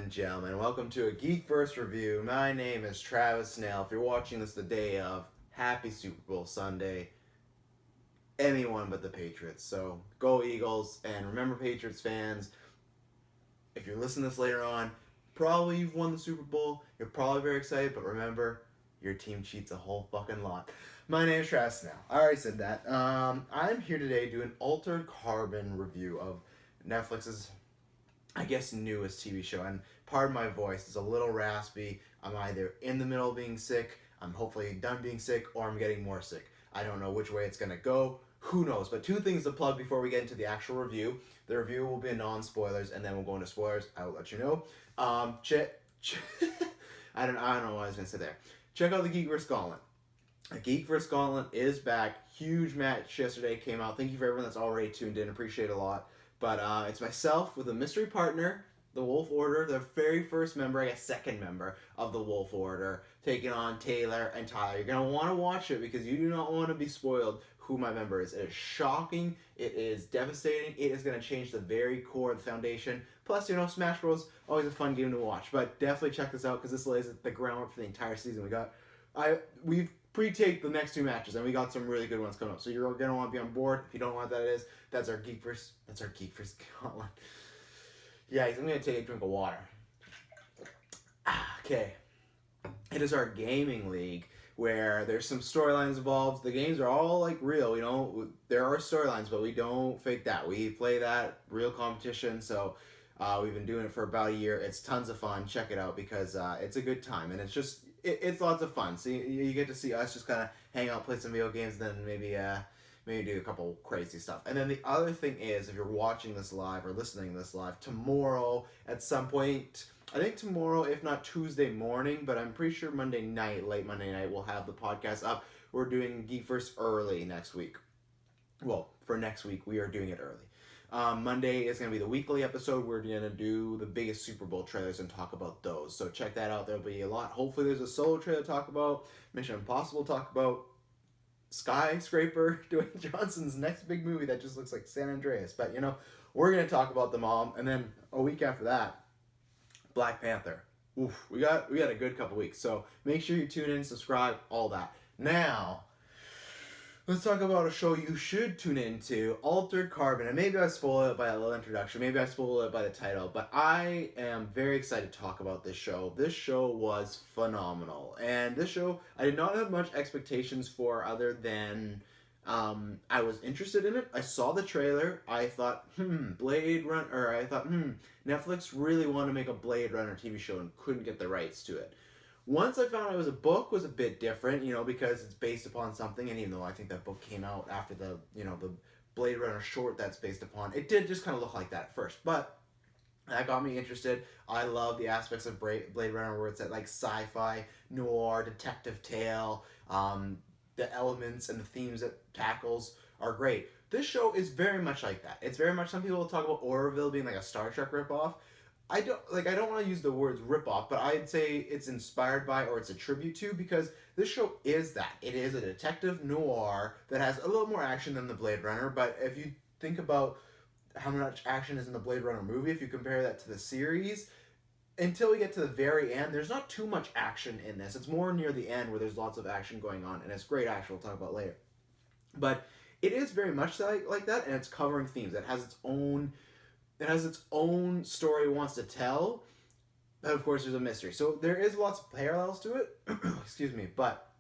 and gentlemen, welcome to a Geek First review. My name is Travis Snell. If you're watching this the day of, happy Super Bowl Sunday. Anyone but the Patriots. So go Eagles, and remember, Patriots fans, if you're listening to this later on, probably you've won the Super Bowl. You're probably very excited, but remember, your team cheats a whole fucking lot. My name is Travis Snell. I already said that. I'm here today to do an Altered Carbon review of Netflix's, I guess, newest TV show. And pardon my voice, it's a little raspy. I'm either in the middle of being sick, I'm hopefully done being sick, or I'm getting more sick. I don't know which way it's going to go. Who knows? But two things to plug before we get into the actual review. The review will be non-spoilers, and then we'll go into spoilers. I will let you know. I don't know what I was going to say there. Check out the Geek vs. Gauntlet. Geek vs. Gauntlet is back. Huge match yesterday came out. Thank you for everyone that's already tuned in. Appreciate it a lot. But it's myself with a mystery partner, the Wolf Order, the very first member, I guess second member of the Wolf Order, taking on Taylor and Tyler. You're going to want to watch it because you do not want to be spoiled who my member is. It is shocking. It is devastating. It is going to change the very core of the foundation. Plus, Smash Bros. Always a fun game to watch. But definitely check this out because this lays the groundwork for the entire season. We've pre-taped the next two matches, and we got some really good ones coming up. So you're gonna want to be on board. If you don't know what that is, that's our Geek vs. Gauntlet. Yeah, I'm gonna take a drink of water. Okay, it is our gaming league where there's some storylines involved. The games are all like real. There are storylines, but we don't fake that. We play that real competition. So we've been doing it for about a year. It's tons of fun. Check it out because it's a good time, and it's lots of fun. So you get to see us just kind of hang out, play some video games, then maybe do a couple crazy stuff. And then the other thing is, if you're watching this live or listening to this live, tomorrow at some point, I think tomorrow, if not Tuesday morning, but I'm pretty sure Monday night, late Monday night, we'll have the podcast up. We're doing Geek First early next week. Well, for next week, we are doing it early. Monday is going to be the weekly episode. We're going to do the biggest Super Bowl trailers and talk about those. So check that out. There'll be a lot. Hopefully there's a solo trailer to talk about. Mission Impossible to talk about. Skyscraper, Dwayne Johnson's next big movie that just looks like San Andreas. But, we're going to talk about them all. And then a week after that, Black Panther. Oof, we got a good couple weeks. So make sure you tune in, subscribe, all that. Now, let's talk about a show you should tune into, Altered Carbon. And maybe I spoil it by a little introduction. Maybe I spoil it by the title. But I am very excited to talk about this show. This show was phenomenal. And this show, I did not have much expectations for other than I was interested in it. I saw the trailer. I thought, Blade Runner, or I thought, Netflix really wanted to make a Blade Runner TV show and couldn't get the rights to it. Once I found out it was a book, was a bit different, because it's based upon something, and even though I think that book came out after the Blade Runner short that's based upon, it did just kind of look like that at first, but that got me interested. I love the aspects of Blade Runner where it's that like sci-fi, noir, detective tale, the elements and the themes it tackles are great. This show is very much like that. It's very much, some people talk about Orville being like a Star Trek ripoff. I don't want to use the words ripoff, but I'd say it's inspired by or it's a tribute to, because this show is that. It is a detective noir that has a little more action than the Blade Runner, but if you think about how much action is in the Blade Runner movie, if you compare that to the series, until we get to the very end, there's not too much action in this. It's more near the end where there's lots of action going on, and it's great action we'll talk about later. But it is very much like that, and it's covering themes. It has its own story it wants to tell, but of course there's a mystery. So there is lots of parallels to it, excuse me, but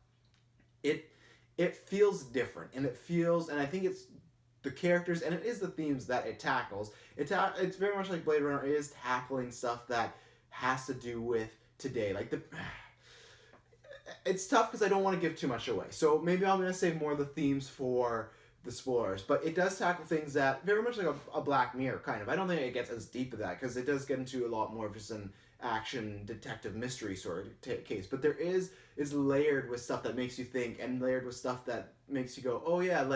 it feels different, and I think it's the characters, and it is the themes that it tackles. It's very much like Blade Runner. It is tackling stuff that has to do with today. It's tough because I don't want to give too much away. So maybe I'm going to save more of the themes for the spoilers. But it does tackle things that very much like a Black Mirror kind of. I don't think it gets as deep as that because it does get into a lot more of just an action detective mystery sort of case. But it's layered with stuff that makes you think, and layered with stuff that makes you go, oh yeah,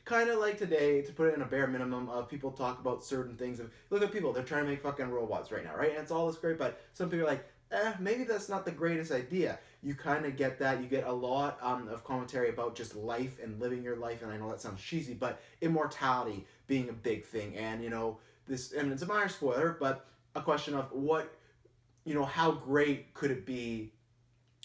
kind of like today, to put it in a bare minimum, of people talk about certain things. Look at people, they're trying to make fucking robots right now, right? And it's all this great, but some people are like, maybe that's not the greatest idea. You kind of get that. You get a lot of commentary about just life and living your life, and I know that sounds cheesy, but immortality being a big thing, and and it's a minor spoiler, but a question of what how great could it be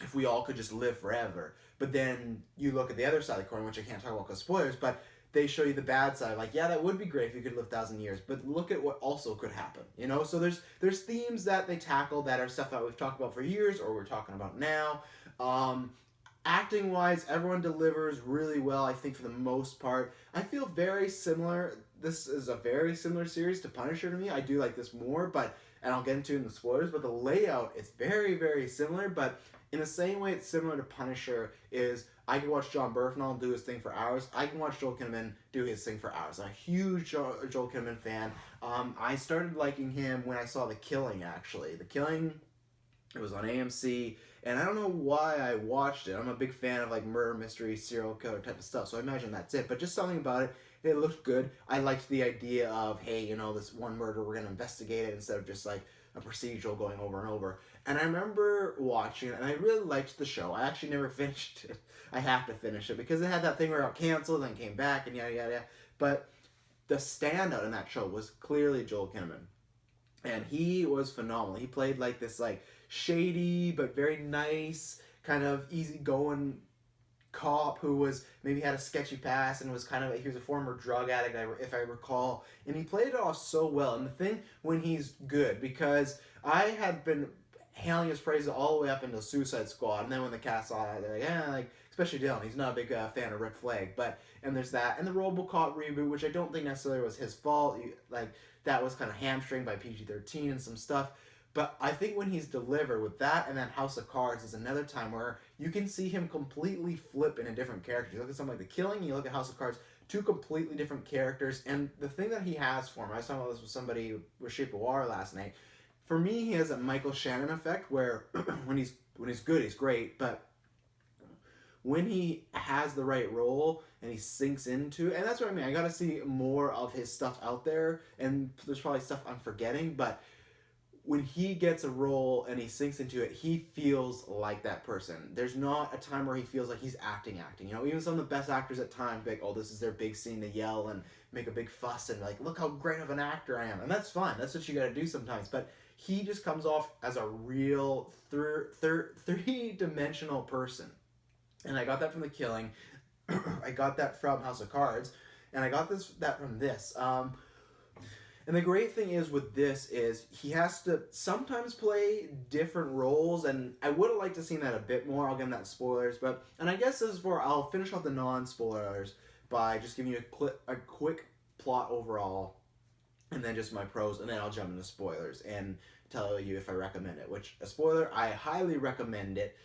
if we all could just live forever? But then you look at the other side of the coin, which I can't talk about because spoilers, but they show you the bad side. Like, yeah, that would be great if you could live 1,000 years, but look at what also could happen. So there's themes that they tackle that are stuff that we've talked about for years or we're talking about now. Acting wise, everyone delivers really well, I think, for the most part. I feel very similar. This is a very similar series to Punisher to me. I do like this more, and I'll get into it in the spoilers, but the layout is very, very similar. But in the same way it's similar to Punisher is I can watch John Bernthal do his thing for hours. I can watch Joel Kinnaman do his thing for hours. I'm a huge Joel Kinnaman fan. I started liking him when I saw The Killing, actually. The Killing, it was on AMC, and I don't know why I watched it. I'm a big fan of like murder mystery, serial killer type of stuff, so I imagine that's it. But just something about it, it looked good. I liked the idea of, hey, this one murder, we're going to investigate it instead of just like a procedural going over and over. And I remember watching it, and I really liked the show. I actually never finished it. I have to finish it because it had that thing where it got canceled and came back and yada yada yada. But the standout in that show was clearly Joel Kinnaman. And he was phenomenal. He played like this like shady but very nice, kind of easygoing cop who was maybe had a sketchy past and was he was a former drug addict, if I recall, and he played it off so well. And the thing when he's good, because I had been hailing his praises all the way up into Suicide Squad, and then when the cast saw it, they're like, like especially Dylan, he's not a big fan of Rick Flag, and there's that, and the RoboCop reboot, which I don't think necessarily was his fault, that was kind of hamstringed by PG-13 and some stuff. But I think when he's delivered with that and then House of Cards is another time where you can see him completely flip in a different character. You look at something like The Killing, you look at House of Cards, two completely different characters. And the thing that he has for him, I was talking about this with somebody with Shape of Water last night. For me, he has a Michael Shannon effect where when he's good, he's great. But when he has the right role and he sinks into it, and that's what I mean. I got to see more of his stuff out there. And there's probably stuff I'm forgetting, but when he gets a role and he sinks into it, he feels like that person. There's not a time where he feels like he's acting. Even some of the best actors at times be like, oh, this is their big scene, they yell and make a big fuss and like, look how great of an actor I am. And that's fine. That's what you got to do sometimes. But he just comes off as a real three-dimensional person. And I got that from The Killing. I got that from House of Cards. And I got that from this. And the great thing is with this is he has to sometimes play different roles, and I would have liked to have seen that a bit more. I'll get into that spoilers, and I guess I'll finish off the non-spoilers by just giving you a quick plot overall, and then just my pros, and then I'll jump into spoilers and tell you if I recommend it, which, a spoiler, I highly recommend it.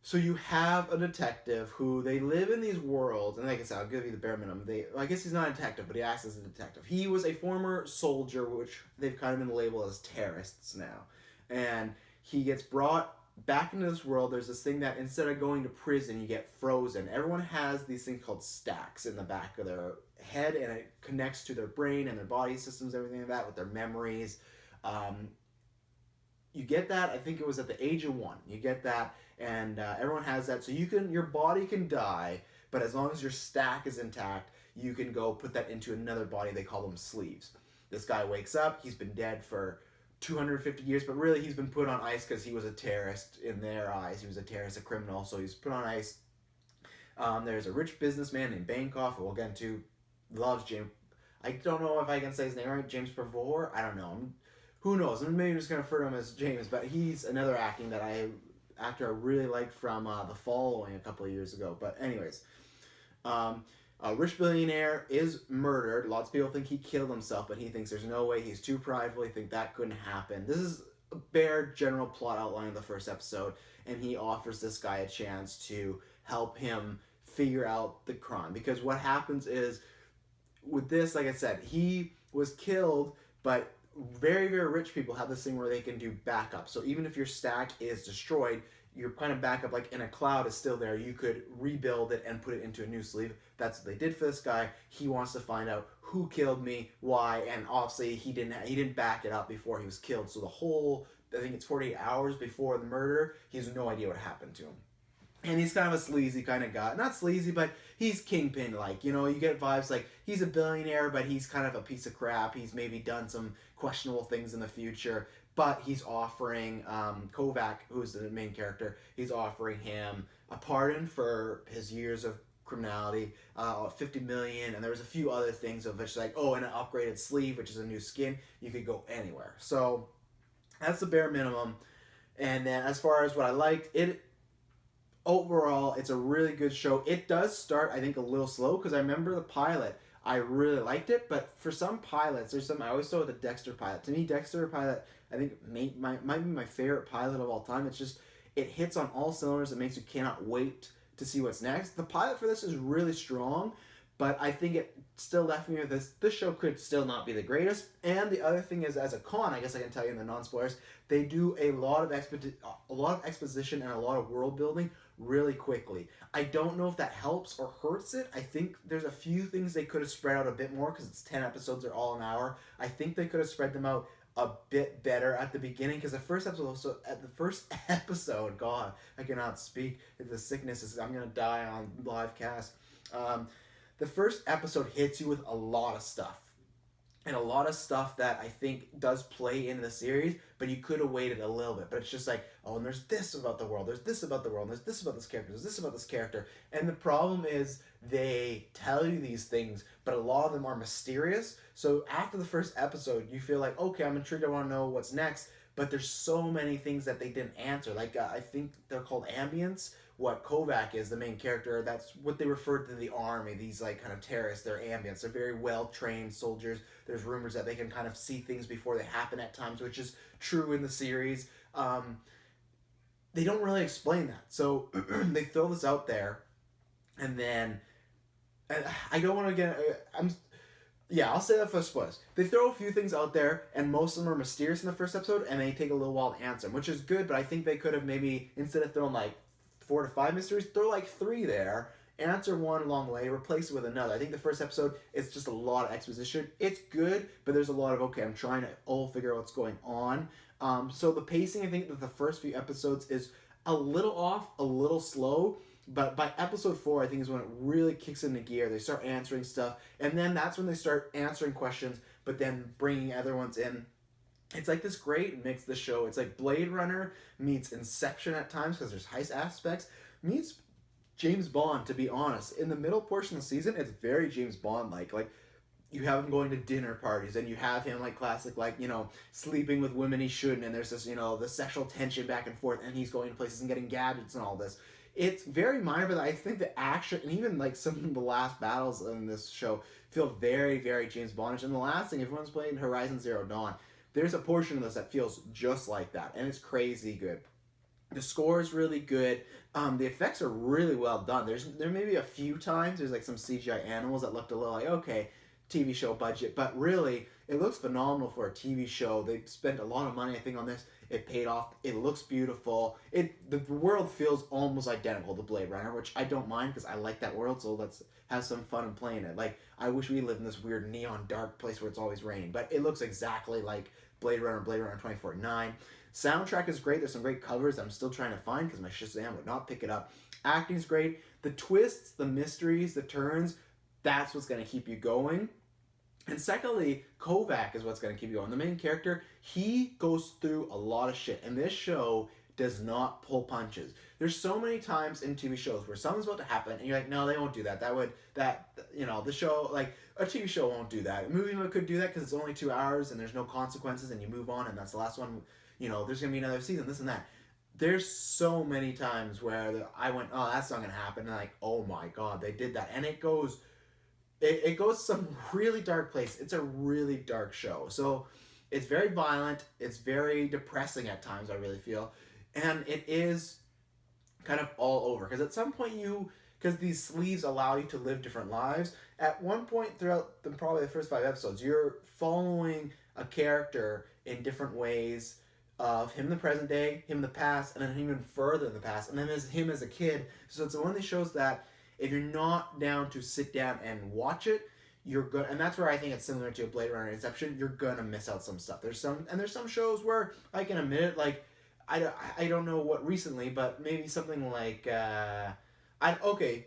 So you have a detective who they live in these worlds, and like I said, I'll give you the bare minimum. I guess he's not a detective, but he acts as a detective. He was a former soldier, which they've kind of been labeled as terrorists now. And he gets brought back into this world. There's this thing that instead of going to prison, you get frozen. Everyone has these things called stacks in the back of their head, and it connects to their brain and their body systems, everything like that, with their memories. You get that, I think it was at the age of 1. You get that. And everyone has that, so your body can die, but as long as your stack is intact, you can go put that into another body. They call them sleeves. This guy wakes up, he's been dead for 250 years, but really he's been put on ice because he was a terrorist in their eyes. He was a terrorist, a criminal, so he's put on ice. There's a rich businessman named Bancroft, who we'll get into, loves James. I don't know if I can say his name right, James Pavor. I don't know. Who knows? Maybe I'm just going to refer to him as James, but he's another actor I really liked from The Following a couple of years ago. But anyways, a rich billionaire is murdered. Lots of people think he killed himself, but he thinks there's no way. He's too prideful. He thinks that couldn't happen. This is a bare general plot outline of the first episode, and he offers this guy a chance to help him figure out the crime. Because what happens is, with this, like I said, he was killed, but very, very rich people have this thing where they can do backup. So even if your stack is destroyed, your kind of backup, like in a cloud, is still there. You could rebuild it and put it into a new sleeve. That's what they did for this guy. He wants to find out who killed me, why, and obviously he didn't back it up before he was killed. So the whole, I think it's 48 hours before the murder, he has no idea what happened to him. And he's kind of a sleazy kind of guy. Not sleazy, but he's Kingpin-like. You get vibes like he's a billionaire, but he's kind of a piece of crap. He's maybe done some questionable things in the future. But he's offering Kovac, who's the main character, he's offering him a pardon for his years of criminality, 50 million, and there was a few other things of which like, and an upgraded sleeve, which is a new skin. You could go anywhere. So that's the bare minimum. And then as far as what I liked, it overall, it's a really good show. It does start, I think, a little slow because I remember the pilot. I really liked it, but for some pilots, there's some I always saw with the Dexter pilot. To me, Dexter pilot, I think might be my favorite pilot of all time. It's just it hits on all cylinders. It makes you cannot wait to see what's next. The pilot for this is really strong, but I think it still left me with this. This show could still not be the greatest. And the other thing is, as a con, I guess I can tell you in the non-spoilers, they do a lot of exposition and a lot of world building really quickly. I don't know if that helps or hurts it. I think there's a few things they could have spread out a bit more because it's 10 episodes, they're all an hour. I think they could have spread them out a bit better at the beginning because the first episode, God, I cannot speak. The sickness is, I'm gonna die on live cast. The first episode hits you with a lot of stuff. And a lot of stuff that I think does play into the series, but you could have waited a little bit. But it's just like, and there's this about the world, there's this about the world, there's this about this character, there's this about this character. And the problem is they tell you these things, but a lot of them are mysterious. So after the first episode, you feel like, okay, I'm intrigued, I want to know what's next. But there's so many things that they didn't answer. Like, I think they're called ambience. What Kovac is, the main character, that's what they refer to the army, these like kind of terrorists, they're ambience. They're very well-trained soldiers. There's rumors that they can kind of see things before they happen at times, which is true in the series. They don't really explain that. So they throw this out there, and then I don't want to get... I'll say that for spoilers. They throw a few things out there, and most of them are mysterious in the first episode, and they take a little while to answer them, which is good, but I think they could have maybe, instead of throwing like 4 to 5 mysteries, throw like 3 there, answer one along the way, replace it with another. I think the first episode is just a lot of exposition. It's good, but there's a lot of, okay, I'm trying to all figure out what's going on. So the pacing, I think that the first few episodes is a little off, a little slow, but by episode 4, I think is when it really kicks into gear. They start answering stuff, and then that's when they start answering questions, but then bringing other ones in. It's like this great mix of the show. It's like Blade Runner meets Inception at times because there's heist aspects, meets James Bond, to be honest. In the middle portion of the season, it's very James Bond-like. Like, you have him going to dinner parties, and you have him, like, classic, like, sleeping with women he shouldn't, and there's this, the sexual tension back and forth, and he's going to places and getting gadgets and all this. It's very minor, but I think the action, and even, like, some of the last battles in this show feel very, very James Bondish. And the last thing, everyone's playing Horizon Zero Dawn. There's a portion of this that feels just like that, and it's crazy good. The score is really good. The effects are really well done. There may be a few times there's like some CGI animals that looked a little like, okay, TV show budget, but really it looks phenomenal for a TV show. They spent a lot of money, I think, on this. It paid off. It looks beautiful. The world feels almost identical to Blade Runner, which I don't mind because I like that world. So let's have some fun and playing it. Like, I wish we lived in this weird neon dark place where it's always raining, but it looks exactly like Blade Runner 2049. Soundtrack is great. There's some great covers that I'm still trying to find because my Shazam would not pick it up. Acting's great. The twists, the mysteries, the turns, that's what's going to keep you going. And secondly, Kovac is what's going to keep you going. The main character, he goes through a lot of shit. And this show does not pull punches. There's so many times in TV shows where something's about to happen and you're like, no, they won't do that. The show, like, a TV show won't do that. A movie could do that because it's only 2 hours and there's no consequences and you move on and that's the last one. There's going to be another season, this and that. There's so many times where I went, oh, that's not going to happen. And like, oh my God, they did that. And it goes some really dark place. It's a really dark show. So it's very violent. It's very depressing at times, I really feel. And it is kind of all over. Because at some point because these sleeves allow you to live different lives. At one point throughout probably the first 5 episodes, you're following a character in different ways of him in the present day, him in the past, and then even further in the past, and then him as a kid. So it's one of these shows that if you're not down to sit down and watch it, you're good. And that's where I think it's similar to Blade Runner Inception. You're gonna miss out some stuff. There's some shows where I can admit it, like I don't know what recently, but maybe something like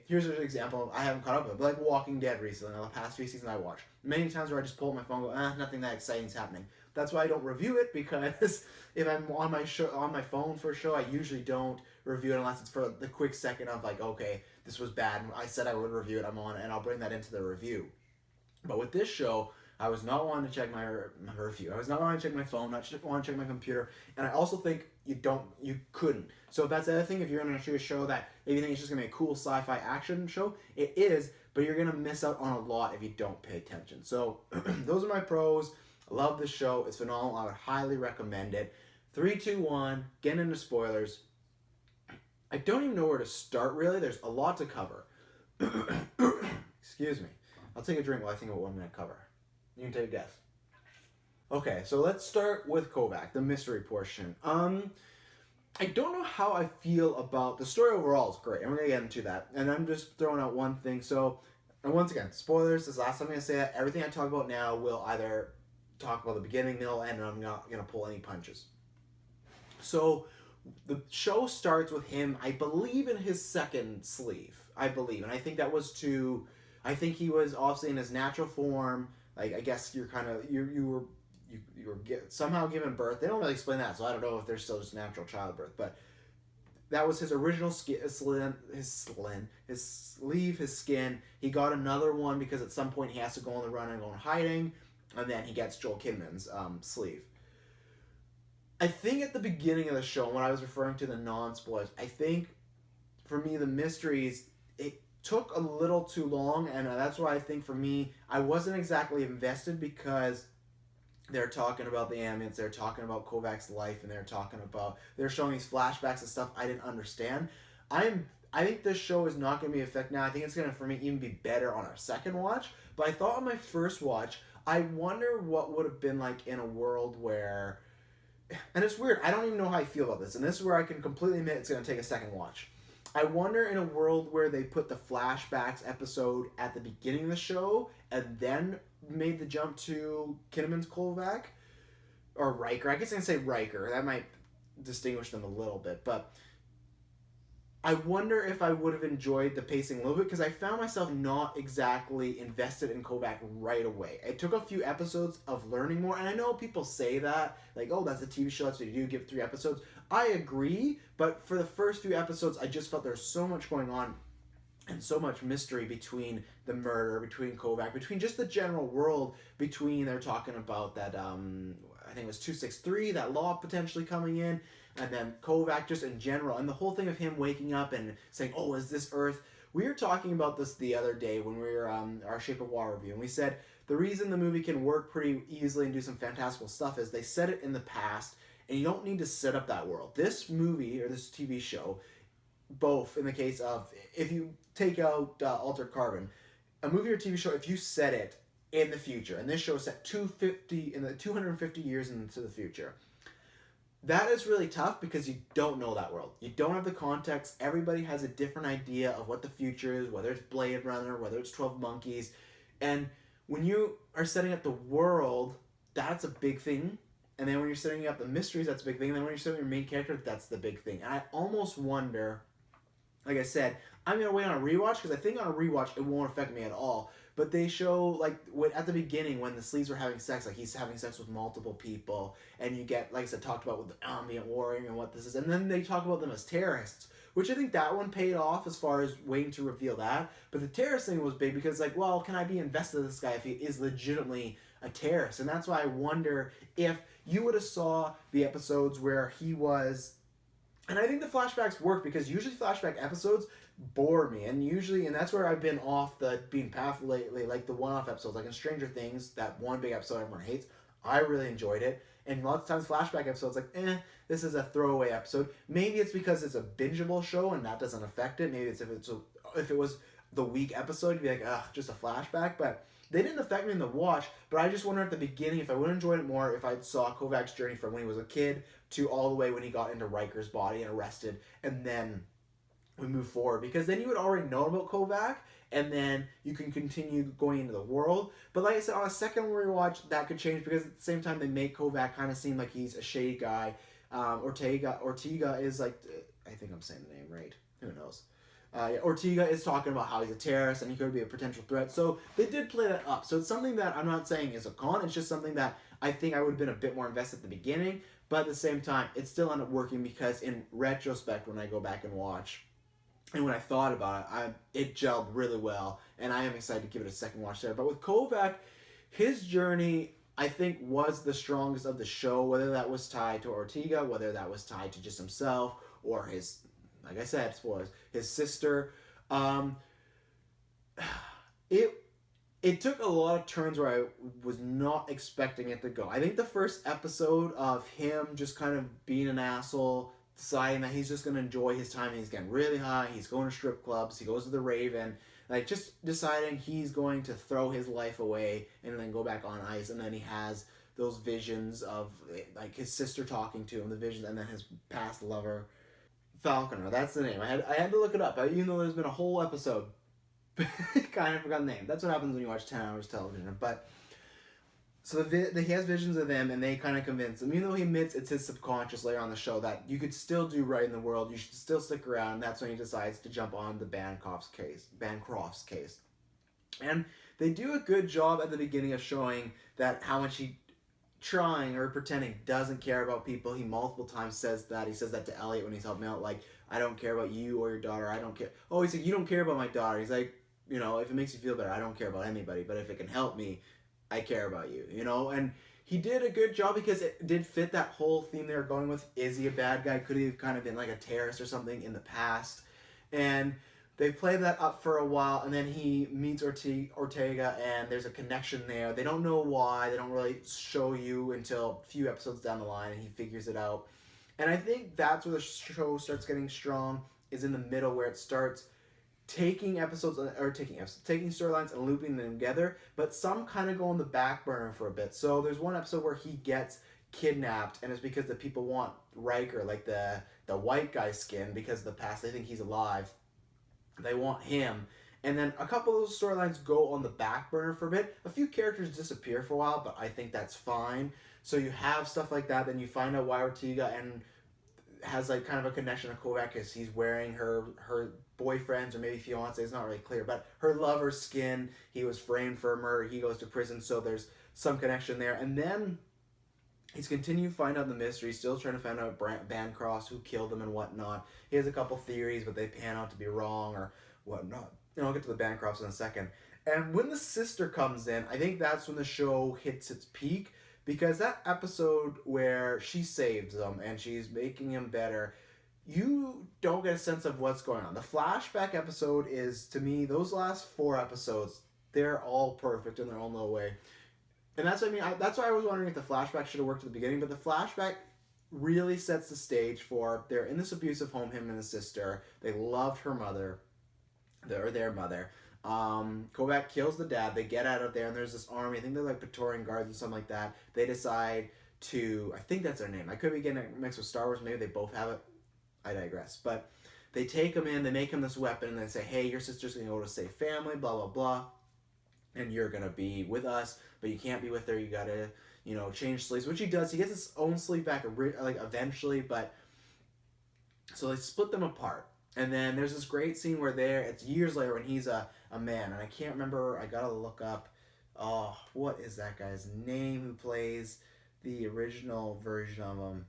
here's an example I haven't caught up with, but like Walking Dead recently, the past few seasons I watched. Many times where I just pull up my phone and go, nothing that exciting's happening. That's why I don't review it, because if I'm on my show on my phone for a show, I usually don't review it unless it's for the quick second of like, okay, this was bad. I said I would review it. I'm on it, and I'll bring that into the review. But with this show, I was not wanting to check my review. I was not wanting to check my phone, not wanting to check my computer, and I also think you couldn't. So if that's the other thing, if you're going to shoot a show that if you think it's just going to be a cool sci-fi action show, it is, but you're going to miss out on a lot if you don't pay attention. So those are my pros. I love this show. It's phenomenal. I would highly recommend it. 3, 2, 1. Getting into spoilers. I don't even know where to start, really. There's a lot to cover. Excuse me. I'll take a drink while I think about what I'm going to cover. You can take a guess. Okay, so let's start with Kovac, the mystery portion. I don't know how I feel about the story overall. Is great. I'm gonna get into that, and I'm just throwing out one thing. So, and once again, spoilers. This is the last time I'm gonna say that. Everything I talk about now will either talk about the beginning, middle, end, and I'm not gonna pull any punches. So, the show starts with him, I believe, in his second sleeve. I believe, and I think that was to. I think he was obviously in his natural form. Like, I guess you're kind of you were somehow given birth. They don't really explain that, so I don't know if there's still just natural childbirth. But that was his original sleeve, his skin. He got another one because at some point he has to go on the run and go in hiding, and then he gets Joel Kinnaman's sleeve. I think at the beginning of the show, when I was referring to the non-spoilers, I think for me the mysteries, it took a little too long, and that's why I think for me I wasn't exactly invested, because they're talking about the ambience, they're talking about Kovac's life, and they're showing these flashbacks and stuff I didn't understand. I think this show is not going to be effective now. I think it's going to, for me, even be better on our second watch. But I thought on my first watch, I wonder what would have been like in a world where, and it's weird, I don't even know how I feel about this, and this is where I can completely admit it's going to take a second watch. I wonder in a world where they put the flashbacks episode at the beginning of the show and then made the jump to Kinnaman's Kovac, or Riker. I guess I can say Riker. That might distinguish them a little bit, but I wonder if I would have enjoyed the pacing a little bit, because I found myself not exactly invested in Kovac right away. It took a few episodes of learning more, and I know people say that, like, oh, that's a TV show, that's what you do, give 3 episodes. I agree, but for the first few episodes, I just felt there's so much going on and so much mystery between the murder, between Kovac, between just the general world, between they're talking about that, I think it was 263, that law potentially coming in, and then Kovac just in general, and the whole thing of him waking up and saying, oh, is this Earth? We were talking about this the other day when we were our Shape of Water review, and we said the reason the movie can work pretty easily and do some fantastical stuff is they set it in the past, and you don't need to set up that world. This movie, or this TV show, both in the case of, if you take out Altered Carbon, a movie or TV show, if you set it in the future, and this show is set 250 years into the future, that is really tough because you don't know that world. You don't have the context. Everybody has a different idea of what the future is, whether it's Blade Runner, whether it's 12 Monkeys, and when you are setting up the world, that's a big thing. And then when you're setting up the mysteries, that's a big thing. And then when you're setting up your main character, that's the big thing. And I almost wonder, like I said, I'm going to wait on a rewatch, because I think on a rewatch it won't affect me at all. But they show, like, at the beginning when the sleeves were having sex, like he's having sex with multiple people. And you get, like I said, talked about with the ambient warring and what this is. And then they talk about them as terrorists, which I think that one paid off as far as waiting to reveal that. But the terrorist thing was big because, like, well, can I be invested in this guy if he is legitimately a terrorist? And that's why I wonder if you would have saw the episodes where he was, and I think the flashbacks work because usually flashback episodes bore me, and that's where I've been off the beaten path lately, like the one-off episodes, like in Stranger Things, that one big episode everyone hates. I really enjoyed it, and lots of times flashback episodes, like, this is a throwaway episode. Maybe it's because it's a bingeable show and that doesn't affect it. Maybe it's if it was the week episode, you'd be like, just a flashback, but they didn't affect me in the watch, but I just wonder at the beginning if I would have enjoyed it more if I saw Kovac's journey from when he was a kid to all the way when he got into Riker's body and arrested, and then we move forward, because then you would already know about Kovac, and then you can continue going into the world. But like I said, on a second rewatch, that could change, because at the same time they make Kovac kind of seem like he's a shady guy. Ortega is like, I think I'm saying the name right. Who knows? Ortega is talking about how he's a terrorist and he could be a potential threat. So they did play that up. So it's something that I'm not saying is a con. It's just something that I think I would have been a bit more invested at the beginning. But at the same time, it still ended up working because in retrospect, when I go back and watch, and when I thought about it gelled really well, and I am excited to give it a second watch there. But with Kovac, his journey, I think, was the strongest of the show, whether that was tied to Ortega, whether that was tied to just himself, or his, like I said, spoilers, his sister. Um, it it took a lot of turns where I was not expecting it to go. I think the first episode of him just kind of being an asshole, deciding that he's just going to enjoy his time, he's getting really high, he's going to strip clubs, he goes to the Raven, like just deciding he's going to throw his life away and then go back on ice, and then he has those visions of like his sister talking to him, the visions, and then his past lover, Falconer. That's the name. I had to look it up, even though there's been a whole episode. Kind of forgot the name. That's what happens when you watch 10 hours television. But so he has visions of them, and they kind of convince him, even though he admits it's his subconscious later on the show, that you could still do right in the world, you should still stick around. And that's when he decides to jump on the Bancroft's case. And they do a good job at the beginning of showing that how much he trying or pretending doesn't care about people. He multiple times says that. He says that to Elliot when he's helping out, like, I don't care about you or your daughter. I don't care. Oh, he's like, you don't care about my daughter. He's like, if it makes you feel better, I don't care about anybody. But if it can help me, I care about you. And he did a good job because it did fit that whole theme they were going with. Is he a bad guy? Could he have kind of been like a terrorist or something in the past? And they play that up for a while, and then he meets Ortega, and there's a connection there. They don't know why. They don't really show you until a few episodes down the line, and he figures it out. And I think that's where the show starts getting strong, is in the middle, where it starts taking storylines and looping them together, but some kind of go on the back burner for a bit. So there's one episode where he gets kidnapped, and it's because the people want Riker, like the white guy skin, because of the past. They think he's alive. They want him. And then a couple of those storylines go on the back burner for a bit. A few characters disappear for a while, but I think that's fine. So you have stuff like that. Then you find out why Ortega and has like kind of a connection to Kovac because he's wearing her boyfriend's or maybe fiance, it's not really clear, but her lover's skin. He was framed for a murder. He goes to prison, so there's some connection there. And then he's continuing to find out the mystery, still trying to find out Bancroft, who killed him and whatnot. He has a couple theories, but they pan out to be wrong or whatnot. I'll get to the Bancrofts in a second. And when the sister comes in, I think that's when the show hits its peak, because that episode where she saves him and she's making him better, you don't get a sense of what's going on. The flashback episode is, to me, those last 4 episodes, they're all perfect in their own little way. And that's what I mean. That's why I was wondering if the flashback should have worked at the beginning, but the flashback really sets the stage for they're in this abusive home, him and his sister. They loved her mother, their mother. Kovac kills the dad. They get out of there, and there's this army. I think they're like Praetorian Guards or something like that. They decide to, I think that's their name. I could be getting it mixed with Star Wars. Maybe they both have it. I digress. But they take him in. They make him this weapon, and they say, hey, your sister's going to go to save family, blah, blah, blah. And you're going to be with us, but you can't be with her. You got to, change sleeves, which he does. He gets his own sleeve back, like, eventually, but so they split them apart. And then there's this great scene where it's years later when he's a man, and I can't remember, I gotta look up, what is that guy's name who plays the original version of him?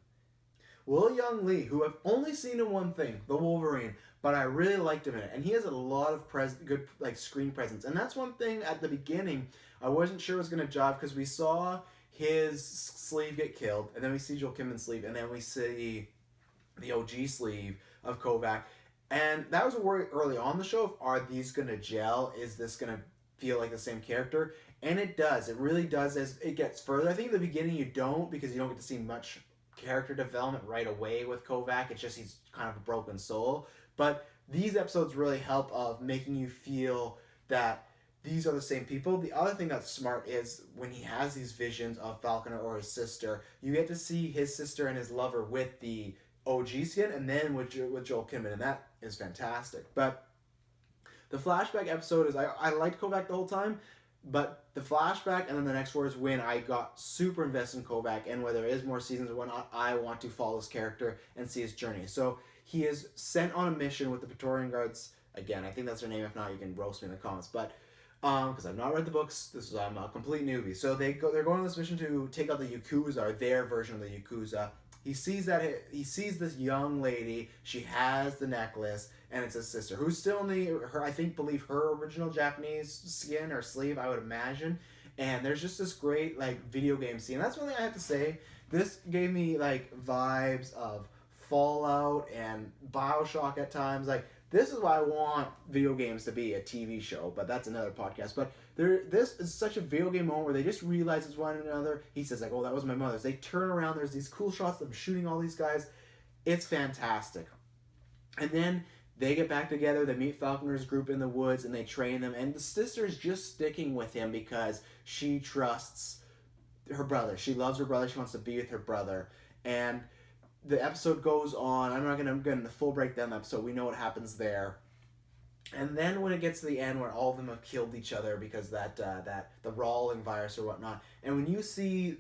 Will Young Lee, who I've only seen in one thing, The Wolverine, but I really liked him in it, and he has a lot of good screen presence, and that's one thing at the beginning I wasn't sure was going to jive, because we saw his sleeve get killed, and then we see Joel Kinnaman's sleeve, and then we see the OG sleeve of Kovac, and that was a worry early on the show. Are these going to gel? Is this going to feel like the same character? And it does. It really does as it gets further. I think in the beginning you don't, because you don't get to see much character development right away with Kovac. It's just he's kind of a broken soul. But these episodes really help of making you feel that these are the same people. The other thing that's smart is when he has these visions of Falconer or his sister, you get to see his sister and his lover with the OG skin, and then with Joel Kinnaman, and that is fantastic. But the flashback episode is, I liked Kovac the whole time, but the flashback and then the next 4 is when I got super invested in Kovac, and whether there is more seasons or whatnot, I want to follow his character and see his journey. So he is sent on a mission with the Praetorian Guards Again, I think that's her name. If not, you can roast me in the comments. But because I've not read the books, I'm a complete newbie. So they're going on this mission to take out the Yakuza, or their version of the Yakuza. He sees this young lady. She has the necklace, and it's his sister, who's still in her I think believe her original Japanese skin or sleeve, I would imagine. And there's just this great like video game scene. That's one thing I have to say. This gave me like vibes of Fallout and BioShock at times. Like this is why I want video games to be a TV show, but that's another podcast. But this is such a video game moment where they just realize it's one another. He says like, "Oh, that was my mother's." They turn around. There's these cool shots of them shooting all these guys. It's fantastic. And then they get back together. They meet Falconer's group in the woods, and they train them. And the sister is just sticking with him because she trusts her brother. She loves her brother. She wants to be with her brother. And the episode goes on. I'm not going to get into the full breakdown of the episode. We know what happens there. And then when it gets to the end where all of them have killed each other because that the Rawling virus or whatnot, and when you see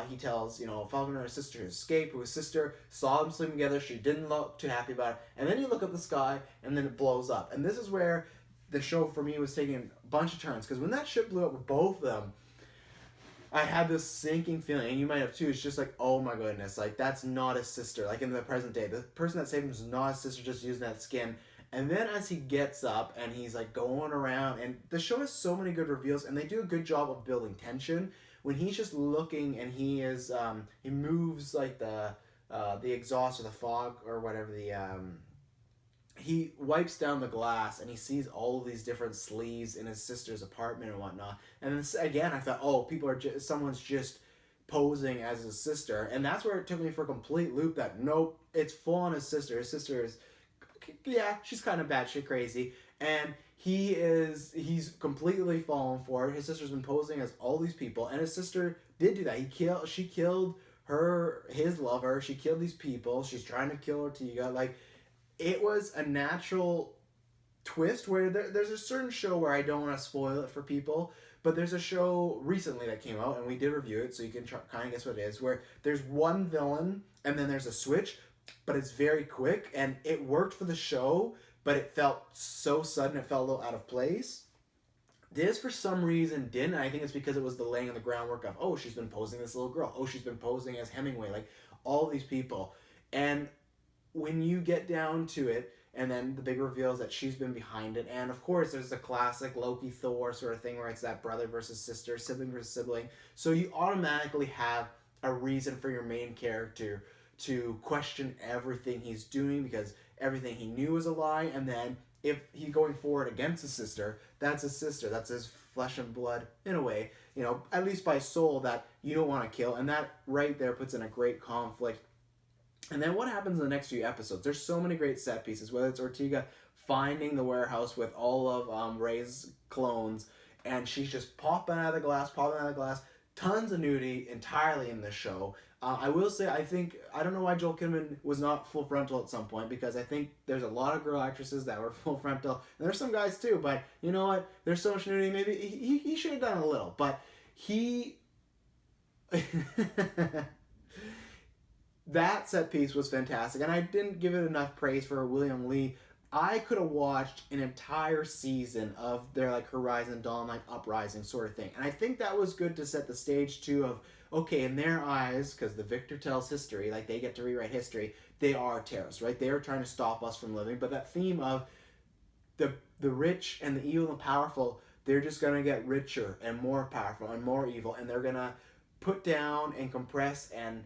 he tells, Falconer and his sister to escape, who his sister saw them sleeping together, she didn't look too happy about it, and then you look at the sky, and then it blows up. And this is where the show for me was taking a bunch of turns, because when that ship blew up with both of them, I had this sinking feeling, and you might have too. It's just like, oh my goodness, like that's not his sister. Like in the present day, the person that saved him is not his sister, just using that skin. And then as he gets up and he's like going around, and the show has so many good reveals, and they do a good job of building tension. When he's just looking and he is he moves like the exhaust or the fog or whatever he wipes down the glass and he sees all of these different sleeves in his sister's apartment and whatnot. And then again, I thought, oh, someone's just posing as his sister, and that's where it took me for a complete loop. That nope, it's full on his sister. His sister is, yeah, she's kind of batshit crazy, and he's completely fallen for it. His sister's been posing as all these people, and his sister did do that. She killed his lover. She killed these people. She's trying to kill Ortega. Like, it was a natural twist where there's a certain show where I don't want to spoil it for people, but there's a show recently that came out, and we did review it, so you can kind of guess what it is, where there's one villain, and then there's a switch, but it's very quick, and it worked for the show, but it felt so sudden, it felt a little out of place. This, for some reason, didn't. I think it's because it was the laying of the groundwork of, oh, she's been posing this little girl. Oh, she's been posing as Hemingway. Like, all these people. And when you get down to it, and then the big reveal is that she's been behind it. And, of course, there's the classic Loki-Thor sort of thing where it's that brother versus sister, sibling versus sibling. So you automatically have a reason for your main character to question everything he's doing, because everything he knew was a lie, and then if he's going forward against his sister, that's his sister, that's his flesh and blood, in a way, at least by soul, that you don't want to kill, and that right there puts in a great conflict. And then what happens in the next few episodes? There's so many great set pieces, whether it's Ortega finding the warehouse with all of Ray's clones, and she's just popping out of the glass, tons of nudity entirely in this show. I will say, I don't know why Joel Kinnaman was not full frontal at some point, because I think there's a lot of girl actresses that were full frontal, and there's some guys too, but you know what? There's so much nudity, maybe he should have done a little, but he... That set piece was fantastic, and I didn't give it enough praise for William Lee. I could have watched an entire season of their like Horizon Dawn, like Uprising sort of thing, and I think that was good to set the stage too of, okay, in their eyes, because the victor tells history, like they get to rewrite history, they are terrorists, right? They are trying to stop us from living, but that theme of the rich and the evil and the powerful, they're just going to get richer and more powerful and more evil, and they're going to put down and compress and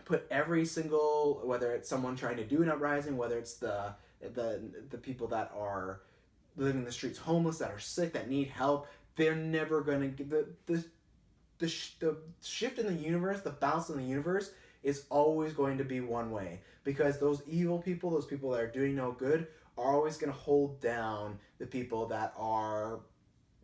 put every single, whether it's someone trying to do an uprising, whether it's the people that are living in the streets homeless, that are sick, that need help, they're never going to get the shift in the universe, the balance in the universe is always going to be one way, because those evil people, those people that are doing no good, are always going to hold down the people that are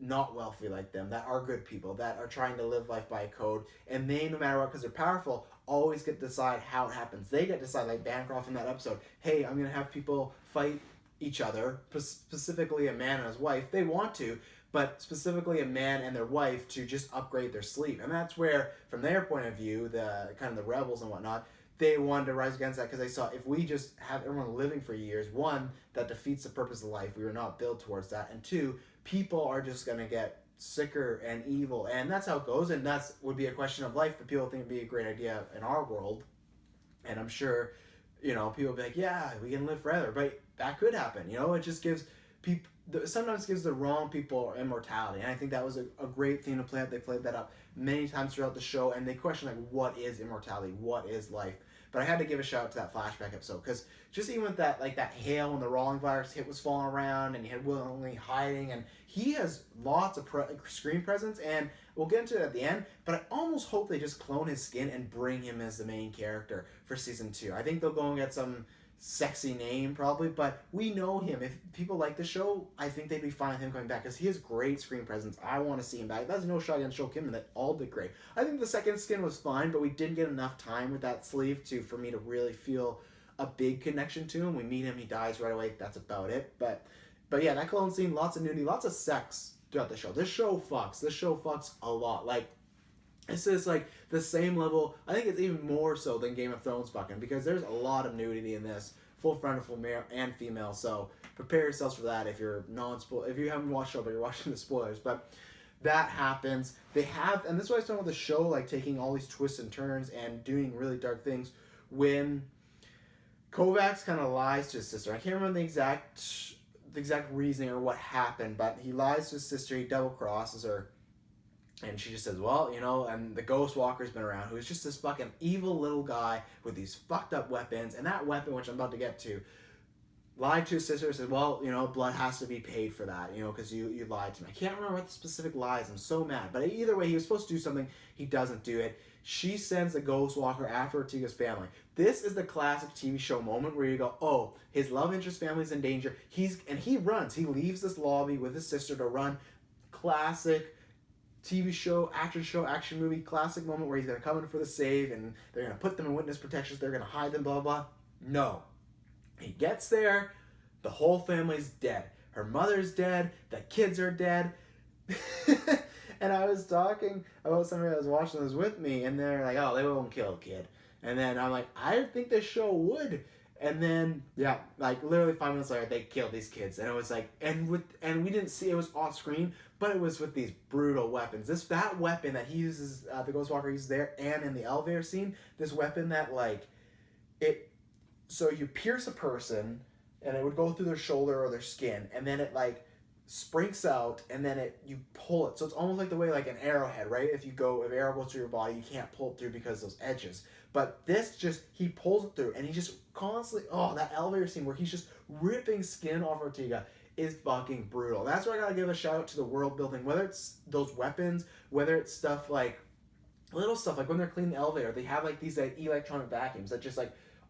not wealthy like them, that are good people, that are trying to live life by code, and they, no matter what, because they're powerful, always get to decide how it happens. They get to decide, like Bancroft in that episode, hey, I'm going to have people fight each other, specifically a man and his wife. They want to, but specifically a man and their wife to just upgrade their sleeve. And that's where, from their point of view, the kind of the rebels and whatnot, they wanted to rise against that because they saw if we just have everyone living for years, one, that defeats the purpose of life. We were not built towards that. And two, people are just going to get sicker and evil. And that's how it goes. And that's would be a question of life, but people think it'd be a great idea in our world. And I'm sure, people will be like, yeah, we can live forever. But that could happen. It just gives people, sometimes gives the wrong people immortality. And I think that was a great thing to play up. They played that up many times throughout the show. And they question, like, what is immortality? What is life? But I had to give a shout out to that flashback episode because just even with that, like that hail and the rolling virus hit was falling around and he had Will only hiding and he has lots of screen presence and we'll get into it at the end. But I almost hope they just clone his skin and bring him as the main character for season 2. I think they'll go and get some sexy name probably, but we know him. If people like the show, I think they'd be fine with him coming back because he has great screen presence. I want to see him back. That's no shot against Joel Kinnaman. They all did great. I think the second skin was fine, but we didn't get enough time with that sleeve for me to really feel a big connection to him. We meet him, he dies right away. That's about it. But yeah, that clone scene, lots of nudity, lots of sex throughout the show. This show fucks a lot. Like, it's just like the same level. I think it's even more so than Game of Thrones fucking because there's a lot of nudity in this, full frontal, full male and female. So prepare yourselves for that if you're if you haven't watched the show but you're watching the spoilers. But that happens. They have, and this is what I was talking about the show, like taking all these twists and turns and doing really dark things. When Kovacs kind of lies to his sister, I can't remember the exact reasoning or what happened, but he lies to his sister. He double crosses her. And she just says, well, and the Ghost Walker's been around, who's just this fucking evil little guy with these fucked up weapons. And that weapon, which I'm about to get to, lied to his sister, said, well, blood has to be paid for that, because you lied to me. I can't remember what the specific lies. I'm so mad. But either way, he was supposed to do something. He doesn't do it. She sends the Ghost Walker after Ortega's family. This is the classic TV show moment where you go, oh, his love interest family's in danger. He runs. He leaves this lobby with his sister to run. Classic TV show, action movie, classic moment where he's going to come in for the save and they're going to put them in witness protection, they're going to hide them, blah, blah. No. He gets there, the whole family's dead. Her mother's dead, the kids are dead. And I was talking about somebody that was watching this with me, and they're like, oh, they won't kill a kid. And then I'm like, I think this show would. And then, yeah, like literally 5 minutes later, they killed these kids. And it was like, and we didn't see it was off screen, but it was with these brutal weapons. That weapon that he uses, the Ghost Walker uses there and in the elevator scene, this weapon that so you pierce a person and it would go through their shoulder or their skin, and then it sprinks out, and then you pull it. So it's almost like the way like an arrowhead, right? If arrow goes through your body, you can't pull it through because of those edges. But this he pulls it through, and he just constantly, that elevator scene where he's just ripping skin off Ortega is fucking brutal. That's where I gotta give a shout out to the world building, whether it's those weapons, whether it's stuff like, little stuff, like when they're cleaning the elevator, they have these electronic vacuums that just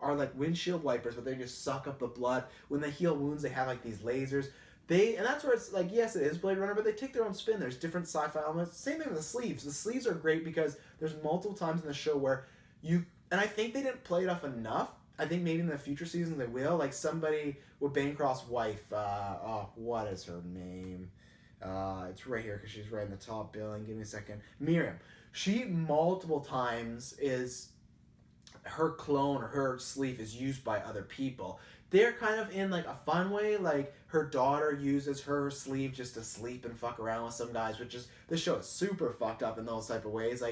are like windshield wipers, but they just suck up the blood. When they heal wounds, they have these lasers. And that's where it's yes, it is Blade Runner, but they take their own spin. There's different sci-fi elements. Same thing with the sleeves. The sleeves are great because there's multiple times in the show where and I think they didn't play it off enough. I think maybe in the future seasons they will. Like somebody with Bancroft's wife, what is her name? It's right here because she's right in the top billing. Give me a second. Miriam. She multiple times is her clone or her sleeve is used by other people. They're kind of in a fun way, like her daughter uses her sleeve just to sleep and fuck around with some guys, which is, this show is super fucked up in those type of ways.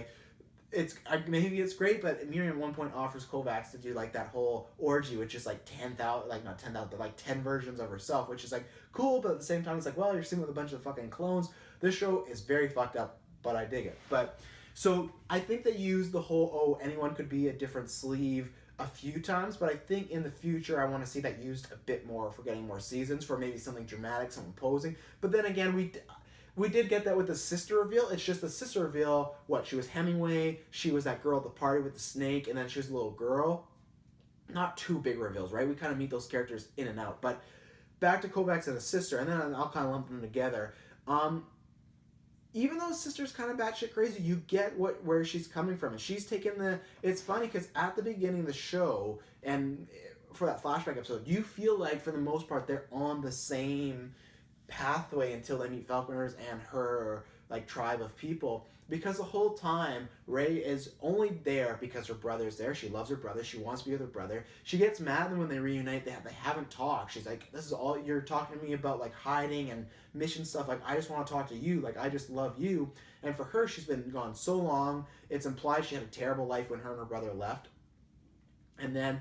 Maybe it's great, but Miriam at one point offers Kovacs to do that whole orgy, which is 10,000, not 10,000, but 10 versions of herself, which is cool, but at the same time it's well, you're sitting with a bunch of fucking clones. This show is very fucked up, but I dig it. But so I think they use the whole anyone could be a different sleeve a few times, but I think in the future I want to see that used a bit more for getting more seasons, for maybe something dramatic, something imposing. But then again, we did get that with the sister reveal. It's just the sister reveal, she was Hemingway, she was that girl at the party with the snake, and then she was a little girl. Not too big reveals, right? We kind of meet those characters in and out. But back to Kovacs and the sister, and then I'll kind of lump them together. Even though sister's kind of batshit crazy, you get where she's coming from. And she's taken it's funny because at the beginning of the show, and for that flashback episode, you feel like for the most part they're on the same pathway until they meet Falconers and her like tribe of people, because the whole time Rey is only there because her brother's there. She loves her brother. She wants to be with her brother. She gets mad when they reunite. They haven't talked. She's like, this is all you're talking to me about, like hiding and mission stuff. Like, I just want to talk to you. Like, I just love you. And for her, she's been gone so long. It's implied she had a terrible life when her and her brother left. And then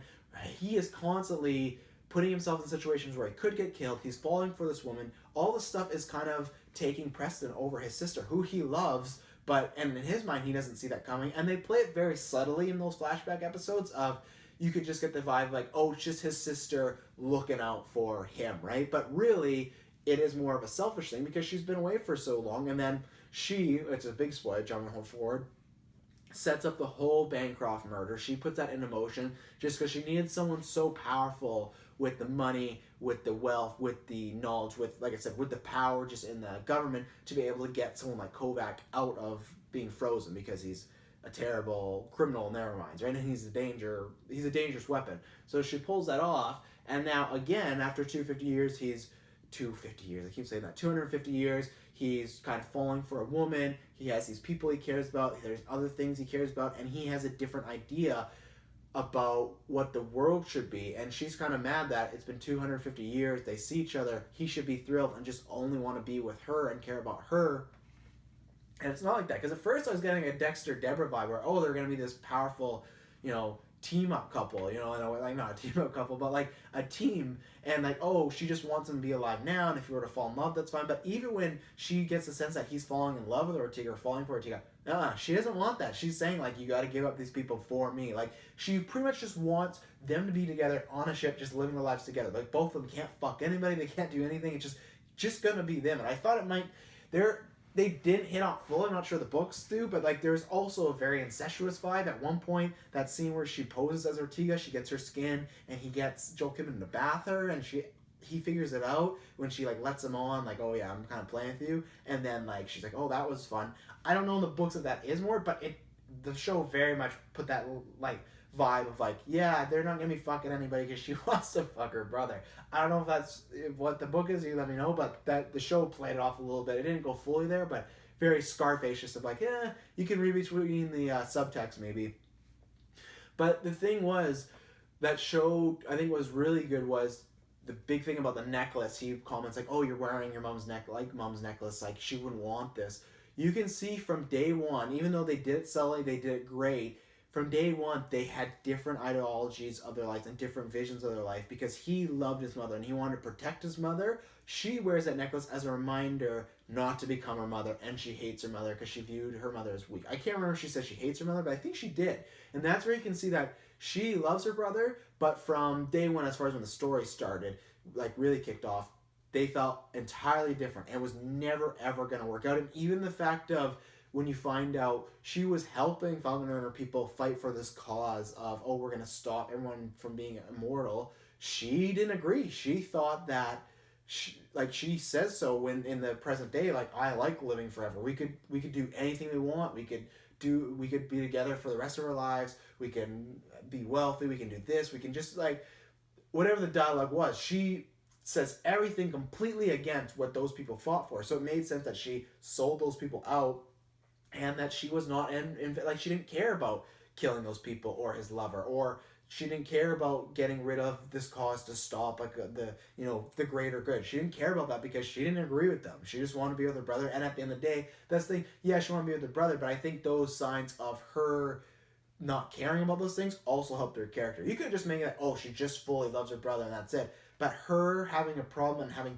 he is constantly putting himself in situations where he could get killed. He's falling for this woman. All this stuff is kind of taking precedent over his sister, who he loves, but and in his mind he doesn't see that coming. And they play it very subtly in those flashback episodes of, you could just get the vibe like, oh, it's just his sister looking out for him, right? But really it is more of a selfish thing because she's been away for so long. And then it's a big spoiler jumping forward, sets up the whole Bancroft murder. She puts that into motion just because she needed someone so powerful with the money, with the wealth, with the knowledge, with, like I said, with the power just in the government to be able to get someone like Kovac out of being frozen, because he's a terrible criminal in their minds, right? And he's a dangerous weapon. So she pulls that off, and now again, after 250 years, I keep saying that, 250 years, he's kind of falling for a woman. He has these people he cares about. There's other things he cares about, and he has a different idea about what the world should be. And she's kind of mad that it's been 250 years. They see each other. He should be thrilled and just only want to be with her and care about her. And it's not like that. Because at first I was getting a Dexter Deborah vibe where, oh, they're going to be this powerful, team up couple, and like not a team up couple, but like a team, and like, oh, she just wants him to be alive now, and if you were to fall in love, that's fine. But even when she gets the sense that he's falling in love with Ortega or falling for Ortega, she doesn't want that. She's saying like, you got to give up these people for me. Like, she pretty much just wants them to be together on a ship, just living their lives together. Like, both of them can't fuck anybody, they can't do anything. It's just gonna be them. And I thought it might, they didn't hit on full. I'm not sure the books do, but like there's also a very incestuous vibe. At one point, that scene where she poses as Ortega, she gets her skin, and he gets Joel Kidman to bath her, and he figures it out when she like lets him on, like, oh yeah, I'm kind of playing with you, and then like she's like, oh, that was fun. I don't know in the books if that is more, but the show very much put that like vibe of like, yeah, they're not gonna be fucking anybody because she wants to fuck her brother. I don't know if that's what the book is, you let me know, but that the show played it off a little bit. It didn't go fully there, but very Scarface-ish of like, yeah, you can read between the subtext maybe. But the thing was, that show, I think was really good was the big thing about the necklace. He comments like, oh, you're wearing your mom's necklace, like she wouldn't want this. You can see from day one, even though they did it subtly, they did it great. From day one, they had different ideologies of their life and different visions of their life, because he loved his mother and he wanted to protect his mother. She wears that necklace as a reminder not to become her mother, and she hates her mother because she viewed her mother as weak. I can't remember if she said she hates her mother, but I think she did. And that's where you can see that she loves her brother, but from day one, as far as when the story started, like really kicked off, they felt entirely different and was never ever going to work out. And even the fact of, when you find out she was helping Falconer and her people fight for this cause of, oh, we're going to stop everyone from being immortal, she didn't agree. She thought that, she says so when in the present day, like, I like living forever. We could do anything we want. We could be together for the rest of our lives. We can be wealthy. We can do this. We can just, like, whatever the dialogue was, she says everything completely against what those people fought for. So it made sense that she sold those people out, and that she was not like, she didn't care about killing those people or his lover, or she didn't care about getting rid of this cause to stop like the greater good. She didn't care about that because she didn't agree with them. She just wanted to be with her brother. And at the end of the day, that's the thing. Yeah, she wanted to be with her brother, but I think those signs of her not caring about those things also helped her character. You could just make it, oh, she just fully loves her brother and that's it. But her having a problem and having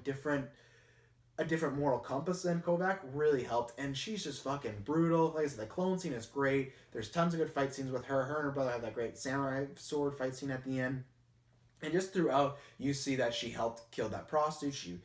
a different moral compass than Kovac really helped. And she's just fucking brutal. Like I said, the clone scene is great. There's tons of good fight scenes with her. Her and her brother have that great samurai sword fight scene at the end. And just throughout, you see that she helped kill that prostitute.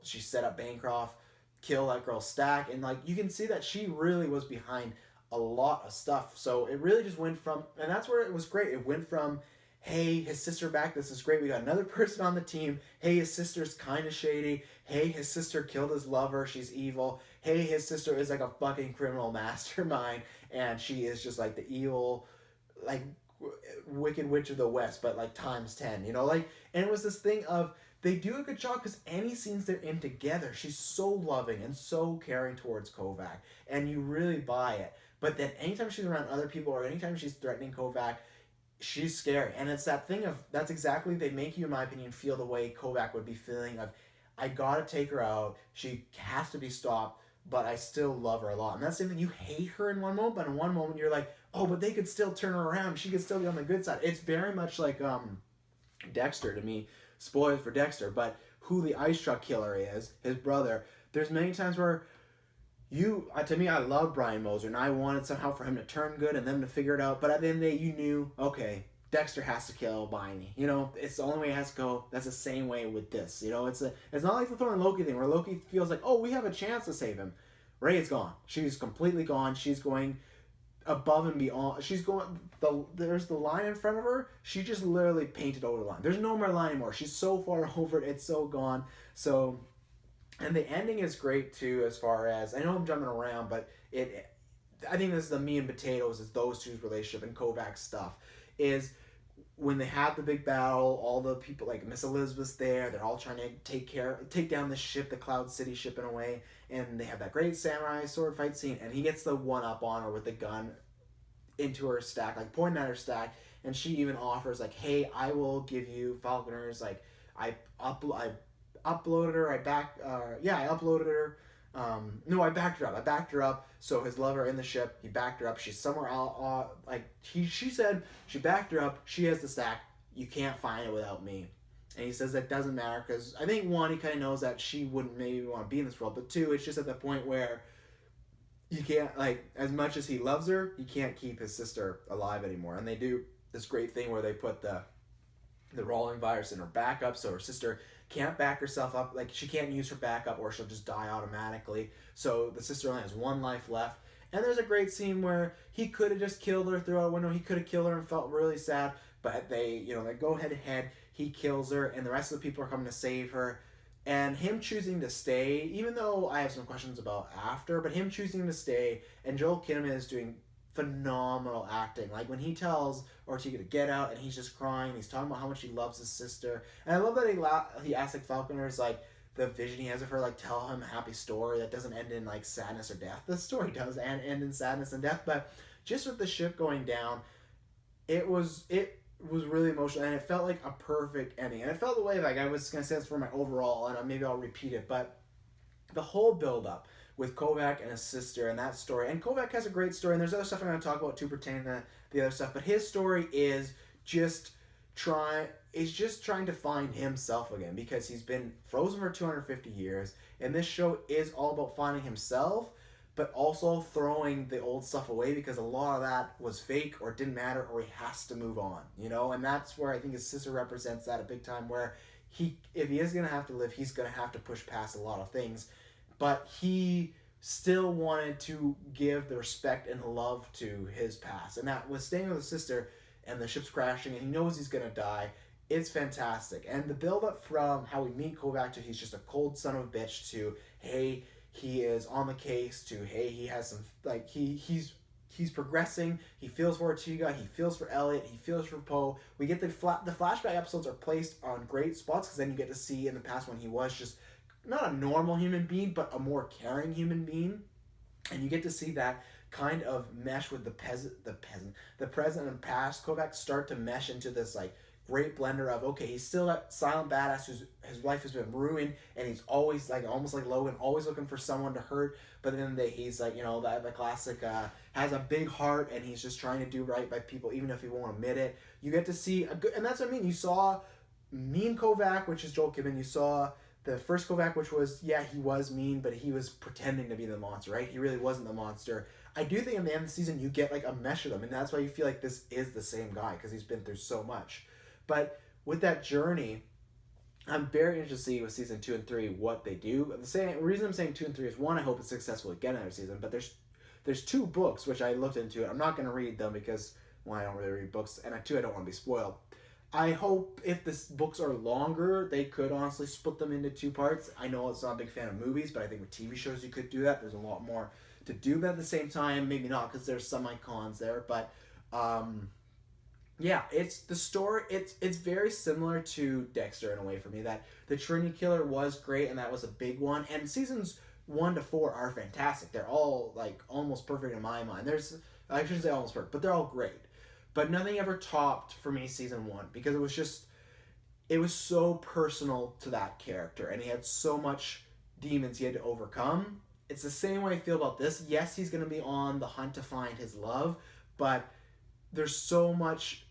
She set up Bancroft, kill that girl Stack. And like, you can see that she really was behind a lot of stuff. So it really just went from, and that's where it was great. It went from, hey, his sister back, this is great, we got another person on the team. Hey, his sister's kind of shady. Hey, his sister killed his lover, she's evil. Hey, his sister is like a fucking criminal mastermind, and she is just like the evil, like, wicked witch of the west, but like times 10, like, and it was this thing of, they do a good job because any scenes they're in together, she's so loving and so caring towards Kovac, and you really buy it. But then anytime she's around other people or anytime she's threatening Kovac, she's scary. And it's that thing of that's exactly they make you, in my opinion, feel the way Kovac would be feeling of I gotta take her out. She has to be stopped, but I still love her a lot. And that's the thing, you hate her in one moment, but in one moment you're like, oh, but they could still turn her around. She could still be on the good side. It's very much like Dexter to me. Spoilers for Dexter, but who the ice truck killer is, his brother. There's many times where to me, I love Brian Moser, and I wanted somehow for him to turn good and them to figure it out. But at the end of the day, you knew, okay, Dexter has to kill Biney. You know, it's the only way it has to go. That's the same way with this. You know, it's not like the Thor and Loki thing where Loki feels like, oh, we have a chance to save him. Ray is gone. She's completely gone. She's going above and beyond. She's going. There's the line in front of her. She just literally painted over the line. There's no more line anymore. She's so far over it. It's so gone. So, and the ending is great too. As far as I know, I'm jumping around, but I think this is the meat and potatoes. Is those two's relationship and Kovac's stuff. Is when they have the big battle, all the people like Miss Elizabeth's there. They're all trying to take down the ship, the Cloud City ship in a way, and they have that great samurai sword fight scene. And he gets the one up on her with the gun into her stack, like pointing at her stack, and she even offers like, "Hey, I will give you Falconers." Like I uploaded her. I uploaded her. No, I backed her up. I backed her up. So his lover in the ship, he backed her up. She's somewhere out. She said she backed her up. She has the stack. You can't find it without me. And he says that doesn't matter because I think one, he kind of knows that she wouldn't maybe want to be in this world. But two, it's just at the point where you can't, like, as much as he loves her, he can't keep his sister alive anymore. And they do this great thing where they put the Rolling virus in her backup, so her sister can't back herself up. Like, she can't use her backup or she'll just die automatically. So the sister only has one life left. And there's a great scene where he could have just killed her through a window. He could have killed her and felt really sad. But they go head to head. He kills her, and the rest of the people are coming to save her. And him choosing to stay, even though I have some questions about after, but him choosing to stay, and Joel Kinnaman is doing phenomenal acting. Like when he tells Ortega to get out and he's just crying, he's talking about how much he loves his sister. And I love that he asks like Falconer's like the vision he has of her, like tell him a happy story that doesn't end in like sadness or death. The story does end in sadness and death, but just with the ship going down, it was really emotional, and it felt like a perfect ending. And it felt the way, like I was gonna say this for my overall, and maybe I'll repeat it, but the whole build up with Kovac and his sister and that story. And Kovac has a great story, and there's other stuff I'm going to talk about too pertaining to the other stuff. But his story is just trying to find himself again because he's been frozen for 250 years. And this show is all about finding himself, but also throwing the old stuff away because a lot of that was fake or didn't matter or he has to move on, you know? And that's where I think his sister represents that a big time where if he is going to have to live, he's going to have to push past a lot of things. But he still wanted to give the respect and love to his past. And that was staying with his sister and the ship's crashing and he knows he's going to die. It's fantastic. And the build up from how we meet Kovac to he's just a cold son of a bitch to, hey, he is on the case to, hey, he has some, like, he's progressing. He feels for Ortega. He feels for Elliot. He feels for Poe. We get the flashback episodes are placed on great spots because then you get to see in the past when he was just not a normal human being, but a more caring human being. And you get to see that kind of mesh with the present and past. Kovac start to mesh into this like great blender of, okay, he's still that silent badass whose his life has been ruined, and he's always like almost like Logan, always looking for someone to hurt. But then he's like, the classic has a big heart, and he's just trying to do right by people, even if he won't admit it. You get to see a good, and that's what I mean. You saw mean Kovac, which is Joel Kinnaman. You saw the first Kovac, which was, he was mean, but he was pretending to be the monster, right? He really wasn't the monster. I do think in the end of the season, you get like a mesh of them, and that's why you feel like this is the same guy, because he's been through so much. But with that journey, I'm very interested to see with season 2 and 3 what they do. The reason I'm saying 2 and 3 is, one, I hope it's successful to get another season, but there's 2 books, which I looked into. I'm not going to read them because, one, I don't really read books, and 2, I don't want to be spoiled. I hope if the books are longer, they could honestly split them into 2 parts. I know it's not a big fan of movies, but I think with TV shows you could do that. There's a lot more to do, but at the same time, maybe not, because there's some icons there. But Yeah, it's the story. It's very similar to Dexter in a way for me. That the Trinity Killer was great, and that was a big one. And seasons 1 to 4 are fantastic. They're all like almost perfect in my mind. There's I shouldn't say almost perfect, but they're all great. But nothing ever topped for me season 1 because it was so personal to that character, and he had so much demons he had to overcome. It's the same way I feel about this. Yes, he's going to be on the hunt to find his love, but there's so much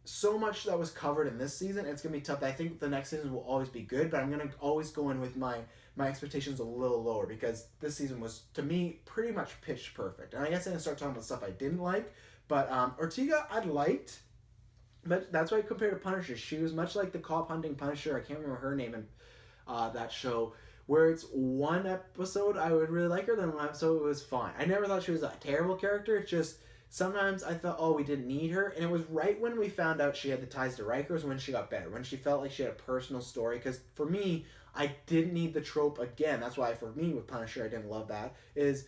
that was covered in this season. It's gonna be tough. I think the next season will always be good, but I'm gonna always go in with my expectations a little lower because this season was to me pretty much pitch perfect. And I guess I'm gonna start talking about stuff I didn't like, but Ortega I liked, but that's why I compared to Punisher. She was much like the cop hunting Punisher. I can't remember her name in that show. Where it's one episode I would really like her, then one episode it was fine. I never thought she was a terrible character. It's just sometimes I thought, oh, we didn't need her, and it was right when we found out she had the ties to Riker's when she got better, when she felt like she had a personal story. Because for me, I didn't need the trope again. That's why for me with Punisher, I didn't love that. Is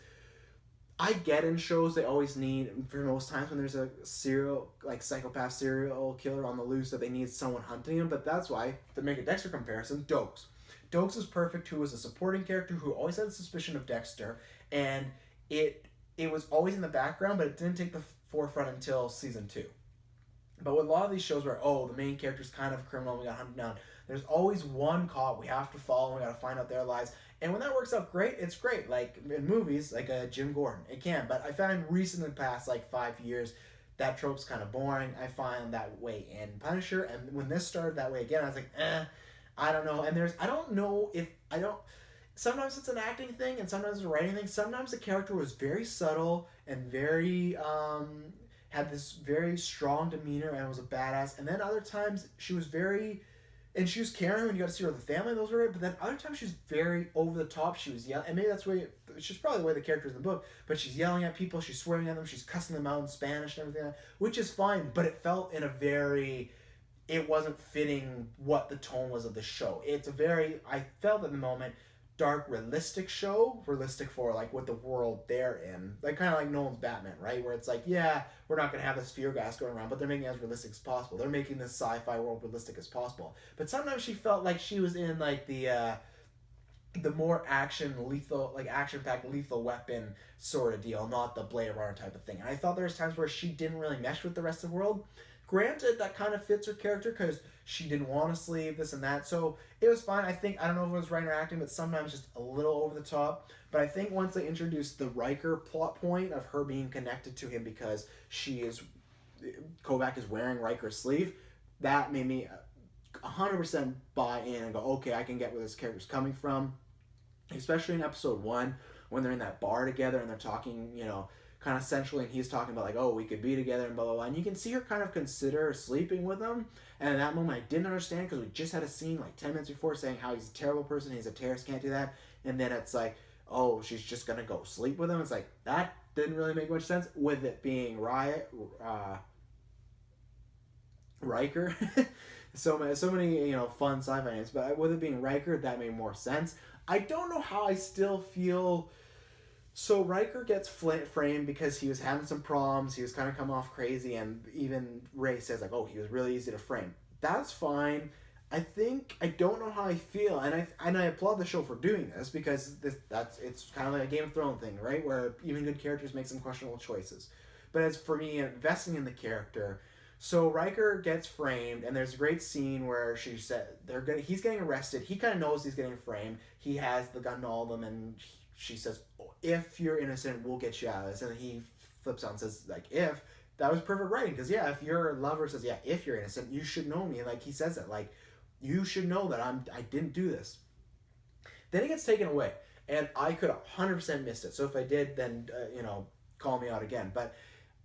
I get in shows they always need for most times when there's a serial like psychopath serial killer on the loose that they need someone hunting him. But that's why to make a Dexter comparison, Dokes. Dokes is perfect. Who was a supporting character who always had a suspicion of Dexter, and it was always in the background, but it didn't take the forefront until season 2. But with a lot of these shows where the main character's kind of a criminal, we got hunted down. There's always one cop we have to follow. And we got to find out their lives, and when that works out great, it's great. Like in movies, like Jim Gordon, it can. But I found recently, past like 5 years, that trope's kind of boring. I find that way in Punisher, and when this started that way again, I was like, I don't know. And I don't know if I don't. Sometimes it's an acting thing, and sometimes it's a writing thing. Sometimes the character was very subtle and very had this very strong demeanor and was a badass. And then other times she was very, and she was caring when you got to see her with the family. Those were great. But then other times she was very over the top. She was yelling, and maybe that's where she's probably the way the character is in the book. But she's yelling at people, she's swearing at them, she's cussing them out in Spanish and everything, which is fine. But it felt in a very it wasn't fitting what the tone was of the show. It's a very I felt at the moment dark realistic show, realistic for like what the world they're in, like kind of like Nolan's Batman, right? Where it's like, yeah, we're not gonna have this fear gas going around, but they're making it as realistic as possible. They're making this sci-fi world realistic as possible. But sometimes she felt like she was in like the more action packed lethal weapon sort of deal, not the Blade Runner type of thing. And I thought there was times where she didn't really mesh with the rest of the world. Granted, that kind of fits her character because she didn't want to sleep, this and that. So it was fine. I don't know if it was writing or acting, but sometimes just a little over the top. But I think once they introduced the Riker plot point of her being connected to him because Kovac is wearing Riker's sleeve, that made me 100% buy in and go, okay, I can get where this character's coming from. Especially in episode 1 when they're in that bar together and they're talking, kind of sensually, and he's talking about like, oh, we could be together and blah blah blah, and you can see her kind of consider sleeping with him. And at that moment, I didn't understand because we just had a scene like 10 minutes before saying how he's a terrible person, he's a terrorist, can't do that, and then it's like, oh, she's just gonna go sleep with him. It's like that didn't really make much sense with it being Riker. so many fun sci-fi names, but with it being Riker, that made more sense. I don't know how I still feel. So Riker gets framed because he was having some problems. He was kind of coming off crazy, and even Ray says like, "Oh, he was really easy to frame." That's fine. I don't know how I feel, and I applaud the show for doing this because it's kind of like a Game of Thrones thing, right? Where even good characters make some questionable choices. But as for me, investing in the character. So Riker gets framed, and there's a great scene where she said he's getting arrested. He kind of knows he's getting framed. He has the gun to all of them, and she says, if you're innocent, we'll get you out of this. And then he flips out and says, like, if. That was perfect writing. Because, yeah, if your lover says, yeah, if you're innocent, you should know me. Like, he says that. Like, you should know that I didn't do this. Then it gets taken away. And I could 100% missed it. So if I did, then, call me out again. But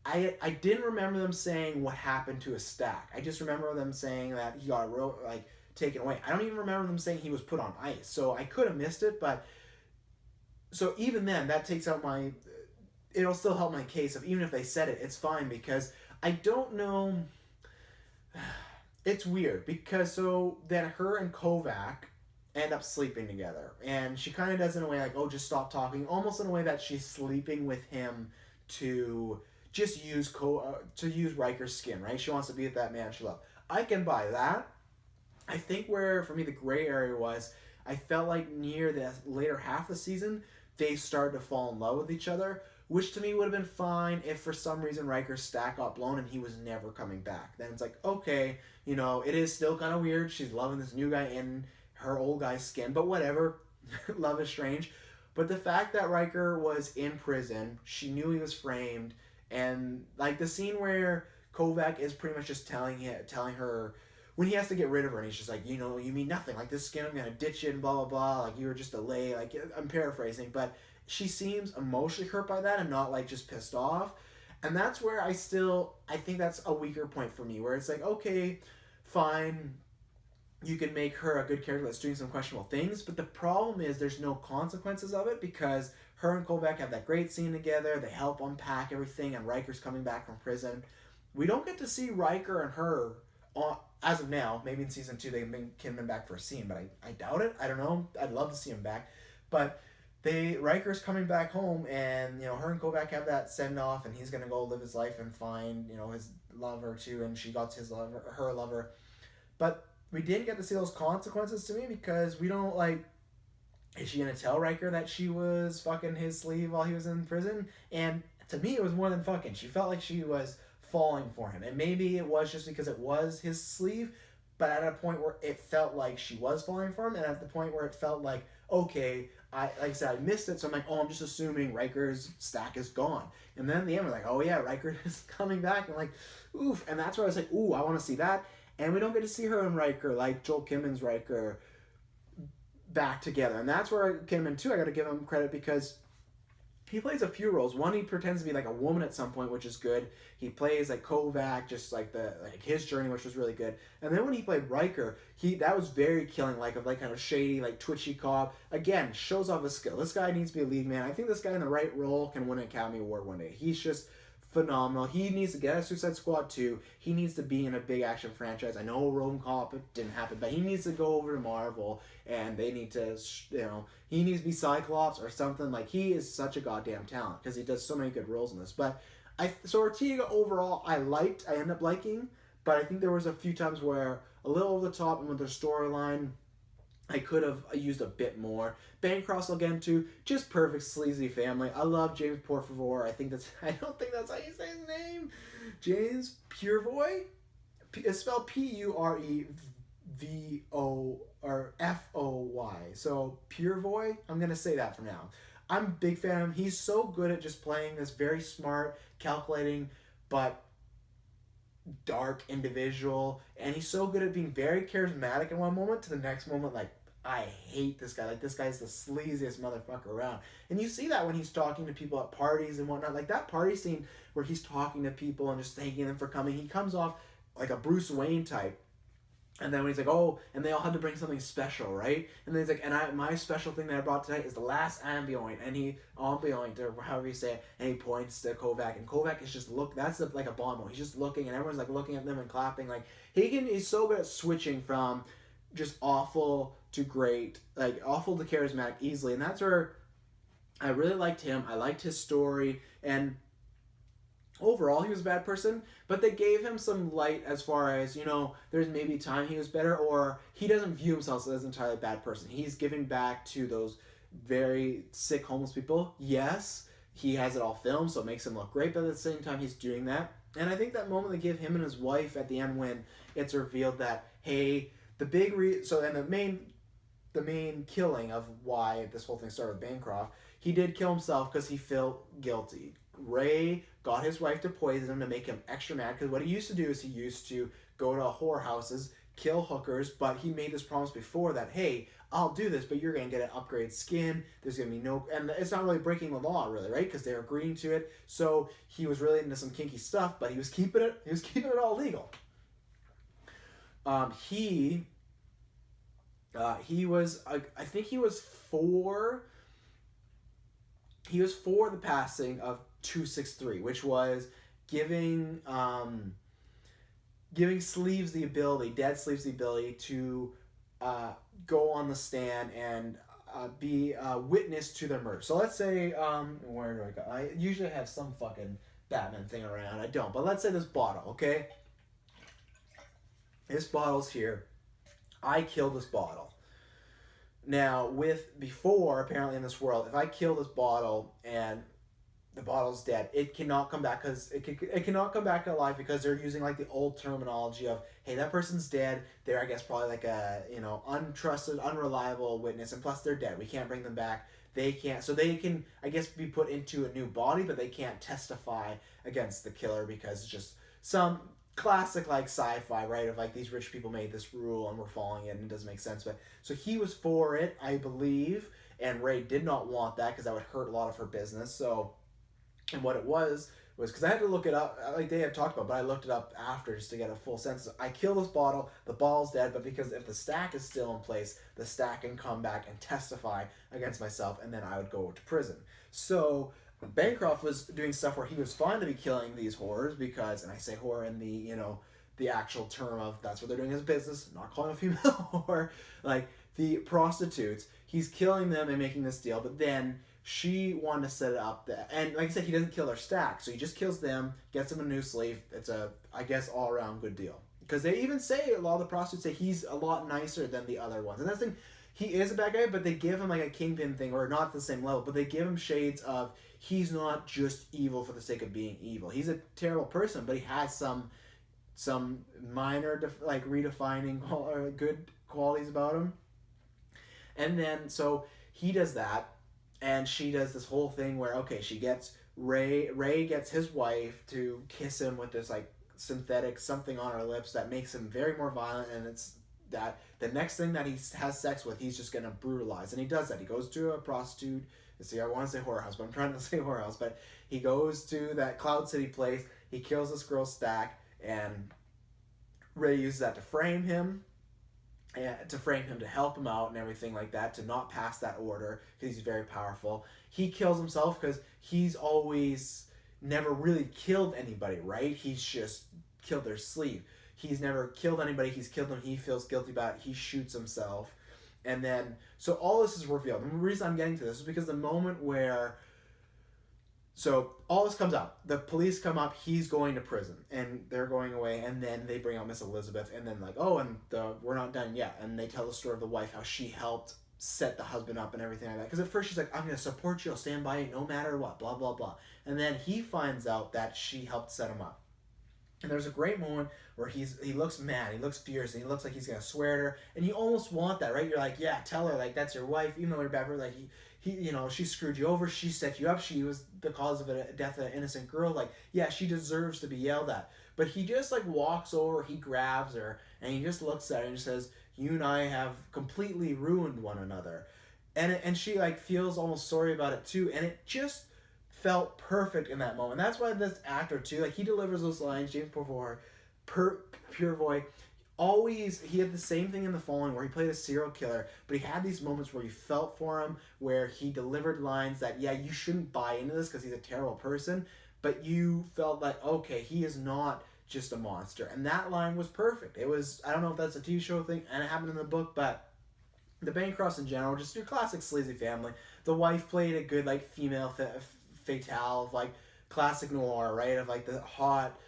I didn't remember them saying what happened to his stack. I just remember them saying that he got, taken away. I don't even remember them saying he was put on ice. So I could have missed it, but... So even then, that takes out it'll still help my case of even if they said it, it's fine because I don't know. It's weird because so then her and Kovac end up sleeping together, and she kind of does in a way like, oh, just stop talking, almost in a way that she's sleeping with him to just to use Riker's skin, right? She wants to be with that man she loves. I can buy that. I think where for me the gray area was, I felt like near the later half of the season they started to fall in love with each other, which to me would have been fine if for some reason Riker's stack got blown and he was never coming back. Then it's like, okay, it is still kind of weird. She's loving this new guy in her old guy's skin, but whatever. Love is strange. But the fact that Riker was in prison, she knew he was framed, and like the scene where Kovac is pretty much just telling her when he has to get rid of her, and he's just like, you mean nothing. Like this skin, I'm gonna ditch it, and blah blah blah. Like you were just a lay. Like I'm paraphrasing, but she seems emotionally hurt by that and not like just pissed off. And that's where I think that's a weaker point for me, where it's like, okay, fine, you can make her a good character that's doing some questionable things, but the problem is there's no consequences of it because her and Kovac have that great scene together. They help unpack everything, and Riker's coming back from prison. We don't get to see Riker and her as of now. Maybe in season 2 they can bring back for a scene, but I doubt it. I don't know. I'd love to see him back, but Riker's coming back home, and her and Kovac have that send off, and he's gonna go live his life and find his lover too, and she got her lover, but we didn't get to see those consequences to me because we don't like. Is she gonna tell Riker that she was fucking his sleeve while he was in prison? And to me, it was more than fucking. She felt like she was falling for him, and maybe it was just because it was his sleeve. But at a point where it felt like she was falling for him, and at the point where it felt like, okay, like I said, I missed it, so I'm like, oh, I'm just assuming Riker's stack is gone. And then at the end, we're like, oh yeah, Riker is coming back. And I'm like, oof. And that's where I was like, ooh, I want to see that. And we don't get to see her and Riker, like Joel Kinnaman's Riker, back together. And that's where Kinnaman, too, I got to give him credit because he plays a few roles. One, he pretends to be like a woman at some point, which is good. He plays like Kovac, just like his journey, which was really good. And then when he played Riker, that was very killing, like kind of shady, like twitchy cop. Again, shows off his skill. This guy needs to be a lead man. I think this guy in the right role can win an Academy Award one day. He's just phenomenal. He needs to get a Suicide Squad 2. He needs to be in a big action franchise. I know RoboCop, it didn't happen, but he needs to go over to Marvel, and they need to, he needs to be Cyclops or something. Like, he is such a goddamn talent because he does so many good roles in this. But so Ortega overall, I end up liking, but I think there was a few times where a little over the top, and with their storyline, I could have used a bit more. Bancroft again too, just perfect sleazy family. I love James Portavoy. I don't think that's how you say his name. James Purevoy. It's spelled Purevo or Foy. So Purevoy. I'm gonna say that for now. I'm a big fan of him. He's so good at just playing this very smart, calculating, but dark individual, and he's so good at being very charismatic in one moment to the next moment, like, I hate this guy. Like, this guy's the sleaziest motherfucker around. And you see that when he's talking to people at parties and whatnot. Like, that party scene where he's talking to people and just thanking them for coming, he comes off like a Bruce Wayne type. And then when he's like, oh, and they all had to bring something special, right? And then he's like, and my special thing that I brought tonight is the last ambient, ambient, or however you say it, and he points to Kovac, and Kovac is just like a Bond moment. He's just looking, and everyone's like looking at them and clapping. Like, he's so good at switching from just awful to great, like awful to charismatic easily, and that's where I really liked him. I liked his story, and overall he was a bad person, but they gave him some light as far as, there's maybe time he was better, or he doesn't view himself as an entirely bad person. He's giving back to those very sick homeless people. Yes, he has it all filmed, so it makes him look great, but at the same time he's doing that. And I think that moment they give him and his wife at the end when it's revealed that, hey, the main killing of why this whole thing started with Bancroft, he did kill himself because he felt guilty. Ray got his wife to poison him to make him extra mad, because what he used to do is he used to go to whorehouses, kill hookers, but he made this promise before that, hey, I'll do this, but you're going to get an upgraded skin, there's going to be no, and it's not really breaking the law, really, right, because they're agreeing to it, so he was really into some kinky stuff, but he was keeping it all legal. He was, I think he was for the passing of 263, which was giving Sleeves the ability, Dead Sleeves the ability to go on the stand and be a witness to their murder. So let's say, where do I go? I usually have some fucking Batman thing around. I don't. But let's say this bottle, okay? This bottle's here. I kill this bottle. Now, with before, apparently in this world, if I kill this bottle and the bottle's dead, it cannot come back because it cannot come back alive because they're using like the old terminology of, hey, that person's dead. They're, I guess, probably like a, untrusted, unreliable witness, and plus they're dead. We can't bring them back. They can't, so they can, I guess, be put into a new body, but they can't testify against the killer because it's just some classic like sci-fi, right? Of like these rich people made this rule and we're following it and it doesn't make sense. But so he was for it, I believe, and Ray did not want that because that would hurt a lot of her business. So, and what it was because I had to look it up, like they had talked about, but I looked it up after just to get a full sense. I kill this bottle, the bottle's dead, but because if the stack is still in place, the stack can come back and testify against myself, and then I would go to prison. So Bancroft was doing stuff where he was fine to be killing these whores because, and I say whore in the, the actual term of that's what they're doing as business, not calling a female whore, like the prostitutes. He's killing them and making this deal, but then she wanted to set it up that, and like I said, he doesn't kill their stack, so he just kills them, gets them a new slave. It's a, I guess, all around good deal. Because they even say, a lot of the prostitutes say he's a lot nicer than the other ones, and that's the thing, he is a bad guy, but they give him like a kingpin thing, or not at the same level, but they give him shades of he's not just evil for the sake of being evil. He's a terrible person, but he has some minor like redefining or good qualities about him. And then so he does that, and she does this whole thing where, okay, she gets Ray gets his wife to kiss him with this like synthetic something on her lips that makes him very more violent, and it's that the next thing that he has sex with, he's just gonna brutalize, and he does that. He goes to a prostitute. See, I want to say whorehouse, but I'm trying to say whorehouse. But he goes to that Cloud City place. He kills this girl's stack, and Ray uses that to frame him, and to help him out and everything like that, to not pass that order because he's very powerful. He kills himself because he's always never really killed anybody, right? He's just killed their sleeve. He's never killed anybody. He's killed them. He feels guilty about it. He shoots himself. And then, so all this is revealed. And the reason I'm getting to this is because the moment where, so all this comes out. The police come up. He's going to prison, and they're going away. And then they bring out Miss Elizabeth, and then like, oh, and we're not done yet. And they tell the story of the wife, how she helped set the husband up and everything like that. Because at first she's like, I'm gonna support you. I'll stand by you no matter what. Blah blah blah. And then he finds out that she helped set him up. And there's a great moment where he looks mad, he looks fierce, and he looks like he's gonna swear at her, and you almost want that, right? You're like, yeah, tell her, like, that's your wife, even though you're bad for her, like, he she screwed you over, she set you up, she was the cause of the death of an innocent girl, like, yeah, she deserves to be yelled at. But he just, like, walks over, he grabs her, and he just looks at her and says, you and I have completely ruined one another. And she, like, feels almost sorry about it, too, and it just felt perfect in that moment. That's why this actor too, like he delivers those lines, James Purevoy, always, he had the same thing in The Fallen where he played a serial killer, but he had these moments where you felt for him, where he delivered lines that, yeah, you shouldn't buy into this because he's a terrible person, but you felt like, okay, he is not just a monster. And that line was perfect. It was, I don't know if that's a TV show thing, and it happened in the book, but the Bancrofts in general, just your classic sleazy family. The wife played a good, like, female fatale of like classic noir, right? Of like the hot,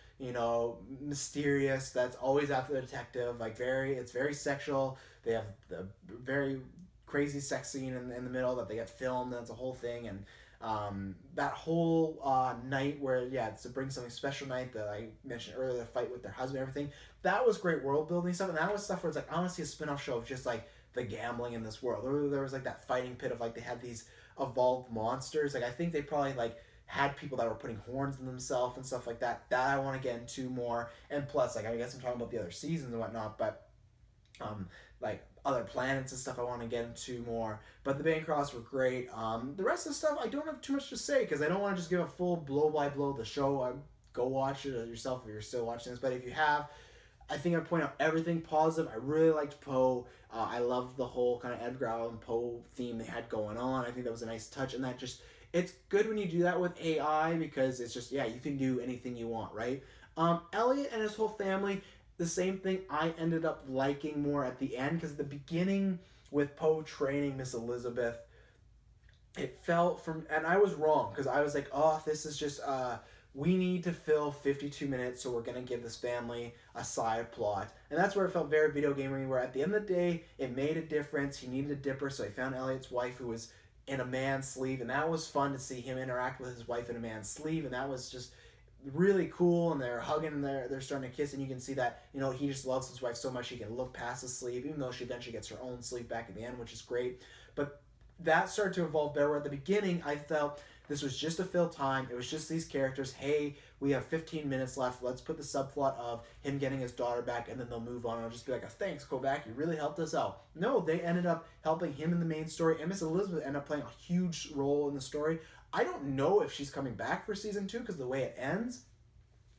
mysterious, that's always after the detective, like it's very sexual. They have the very crazy sex scene in the middle that they get filmed, that's a whole thing. And that whole night where, yeah, it's to bring something special night that I mentioned earlier, the fight with their husband, everything, that was great world building stuff. And that was stuff where it's like, I want to see a spin-off show of just like the gambling in this world. There was like that fighting pit of like they had these evolved monsters. Like I think they probably like had people that were putting horns in themselves and stuff like that. That I want to get into more. And plus, like I guess I'm talking about the other seasons and whatnot, but like other planets and stuff I want to get into more. But the Bancrofts were great. The rest of the stuff I don't have too much to say because I don't want to just give a full blow by blow of the show. Go watch it yourself if you're still watching this. But if you have, I think I point out everything positive. I really liked Poe. I loved the whole kind of Edgar Allan Poe theme they had going on. I think that was a nice touch, and that just, it's good when you do that with AI because it's just, yeah, you can do anything you want, right? Elliot and his whole family, the same thing. I ended up liking more at the end because the beginning with Poe training Miss Elizabeth, it felt and I was wrong because I was like, oh, this is just we need to fill 52 minutes, so we're going to give this family a side plot. And that's where it felt very video gaming, where at the end of the day, it made a difference. He needed a dipper, so he found Elliot's wife, who was in a man's sleeve, and that was fun to see him interact with his wife in a man's sleeve, and that was just really cool. And they're hugging, and they're starting to kiss, and you can see that, you know, he just loves his wife so much he can look past his sleeve, even though she eventually gets her own sleeve back at the end, which is great. But that started to evolve better. Where at the beginning, I felt this was just to fill time. It was just these characters. Hey, we have 15 minutes left. Let's put the subplot of him getting his daughter back, and then they'll move on. It'll just be like, thanks, Kovac, you really helped us out. No, they ended up helping him in the main story, and Miss Elizabeth ended up playing a huge role in the story. I don't know if she's coming back for season 2 because the way it ends.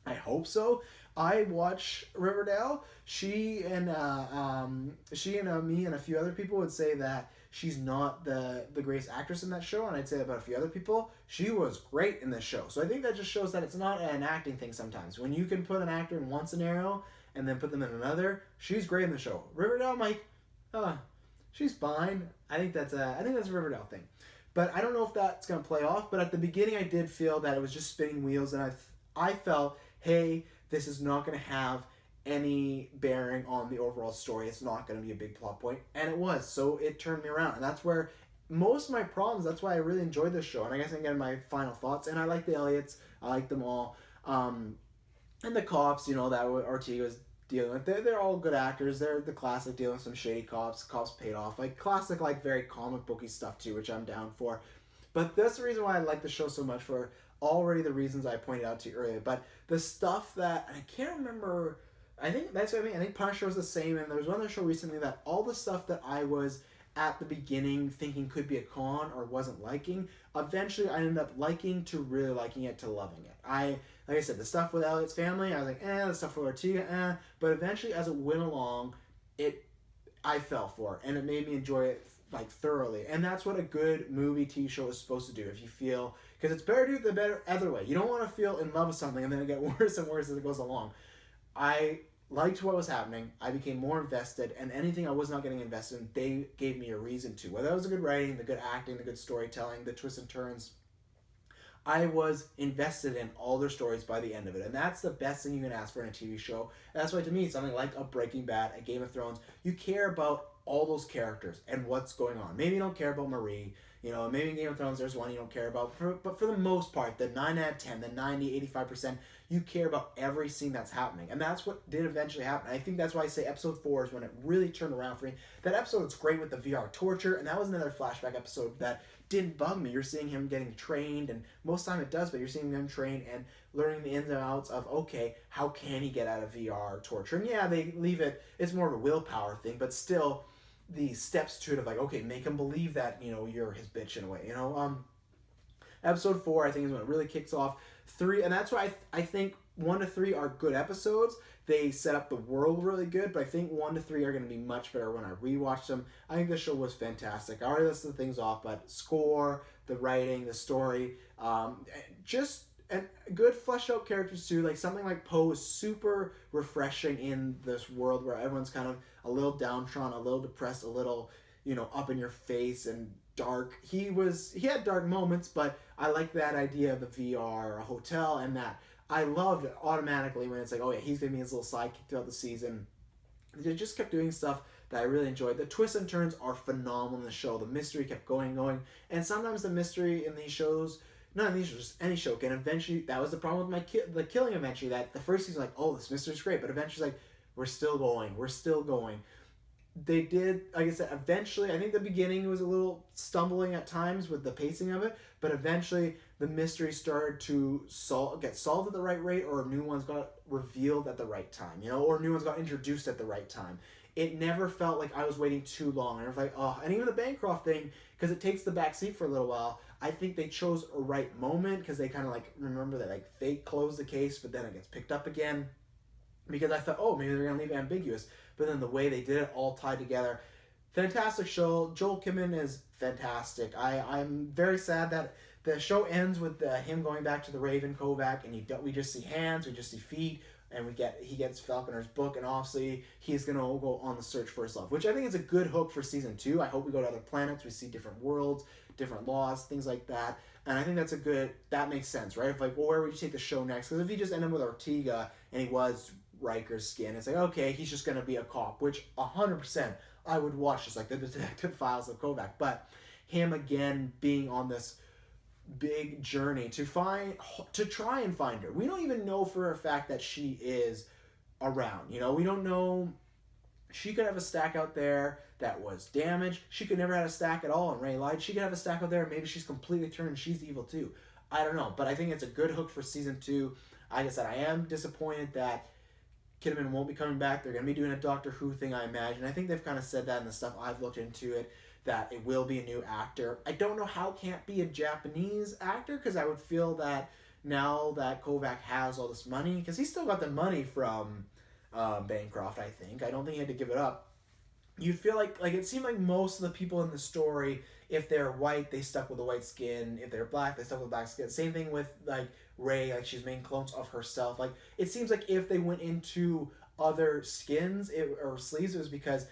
I hope so. I watch Riverdale. She and me and a few other people would say that she's not the greatest actress in that show, and I'd say about a few other people, she was great in this show. So I think that just shows that it's not an acting thing sometimes. When you can put an actor in one scenario and then put them in another, she's great in the show. Riverdale, I'm like, she's fine. I think that's a Riverdale thing. But I don't know if that's gonna play off. But at the beginning, I did feel that it was just spinning wheels, and I felt, hey, this is not gonna have any bearing on the overall story. It's not going to be a big plot point, and it was. So it turned me around, and that's where most of my problems. That's why I really enjoyed this show, and I guess I get my final thoughts. And I like the Elliots. I like them all, and the cops. You know that Ortega was dealing with. They're all good actors. They're the classic dealing with some shady cops. Cops paid off, like classic, like very comic booky stuff too, which I'm down for. But that's the reason why I like the show so much, for already the reasons I pointed out to you earlier. But the stuff that I can't remember. I think that's what I mean. I think Punisher was the same, and there was one other show recently that all the stuff that I was at the beginning thinking could be a con or wasn't liking, eventually I ended up liking to really liking it to loving it. Like I said, the stuff with Elliot's family, I was like, the stuff with Ortega, but eventually as it went along, I fell for it, and it made me enjoy it like thoroughly. And that's what a good movie TV show is supposed to do. If you feel, because it's better to do it the better other way. You don't want to feel in love with something and then it get worse and worse as it goes along. I liked what was happening. I became more invested, and anything I was not getting invested in, they gave me a reason to. Whether it was the good writing, the good acting, the good storytelling, the twists and turns, I was invested in all their stories by the end of it. And that's the best thing you can ask for in a TV show. And that's why, to me, something like a Breaking Bad, a Game of Thrones, you care about all those characters and what's going on. Maybe you don't care about Marie. You know, maybe in Game of Thrones there's one you don't care about. But for the most part, the 9 out of 10, the 90, 85%, you care about every scene that's happening. And that's what did eventually happen. I think that's why I say episode 4 is when it really turned around for me. That episode was great with the VR torture, and that was another flashback episode that didn't bug me. You're seeing him getting trained, and most of the time it does, but you're seeing him trained and learning the ins and outs of, okay, how can he get out of VR torture? And yeah, they leave it, it's more of a willpower thing, but still the steps to it of like, okay, make him believe that, you know, you're his bitch in a way, you know. Episode 4, I think, is when it really kicks off. 3, and that's why I think 1 to 3 are good episodes. They set up the world really good, but I think 1 to 3 are going to be much better when I rewatch them. I think the show was fantastic. I already listed things off, but score, the writing, the story, just and good fleshed out characters too. Like something like Poe is super refreshing in this world where everyone's kind of a little downtrodden, a little depressed, a little, you know, up in your face and dark. He had dark moments, but I like that idea of the VR, a hotel, and that I loved it automatically when it's like, oh yeah, he's gonna be his little sidekick throughout the season. They just kept doing stuff that I really enjoyed. The twists and turns are phenomenal in the show. The mystery kept going, and sometimes the mystery in these shows, not in these shows, just any show, can eventually. That was the problem with the killing. Eventually, that the first season, like, oh, this mystery's great, but eventually, like, we're still going. They did, like I said, eventually, I think the beginning was a little stumbling at times with the pacing of it, but eventually the mystery started to get solved at the right rate, or new ones got revealed at the right time, you know, or new ones got introduced at the right time. It never felt like I was waiting too long. And I was like, oh, and even the Bancroft thing, because it takes the back seat for a little while, I think they chose a right moment, because they kind of like, remember that like fake close the case, but then it gets picked up again. Because I thought, oh, maybe they're going to leave it ambiguous. But then the way they did it all tied together. Fantastic show. Joel Kinnaman is fantastic. I'm very sad that the show ends with him going back to the Raven Kovac, and we just see hands, we just see feet, and he gets Falconer's book, and obviously he's going to go on the search for his love, which I think is a good hook for season 2. I hope we go to other planets, we see different worlds, different laws, things like that. And I think that makes sense, right? If like, well, where would you take the show next? Because if you just end up with Ortega and he was Riker's skin, it's like, okay, he's just going to be a cop, which 100% I would watch, just like the Detective Files of Kovac. But him again being on this big journey to try and find her. We don't even know for a fact that she is around. We don't know. She could have a stack out there that was damaged. She could never have a stack at all and Ray lied. She could have a stack out there. Maybe she's completely turned. She's evil too. I don't know. But I think it's a good hook for season 2. Like I said, I am disappointed that Kinnaman won't be coming back. They're going to be doing a Doctor Who thing, I imagine. I think they've kind of said that in the stuff I've looked into it, that it will be a new actor. I don't know how it can't be a Japanese actor, because I would feel that now that Kovac has all this money, because he's still got the money from Bancroft, I think. I don't think he had to give it up. You'd feel like it seemed like most of the people in the story, if they're white, they stuck with the white skin. If they're black, they stuck with black skin. Same thing with like Ray, like she's making clones of herself. Like it seems like if they went into other skins or sleeves, it was because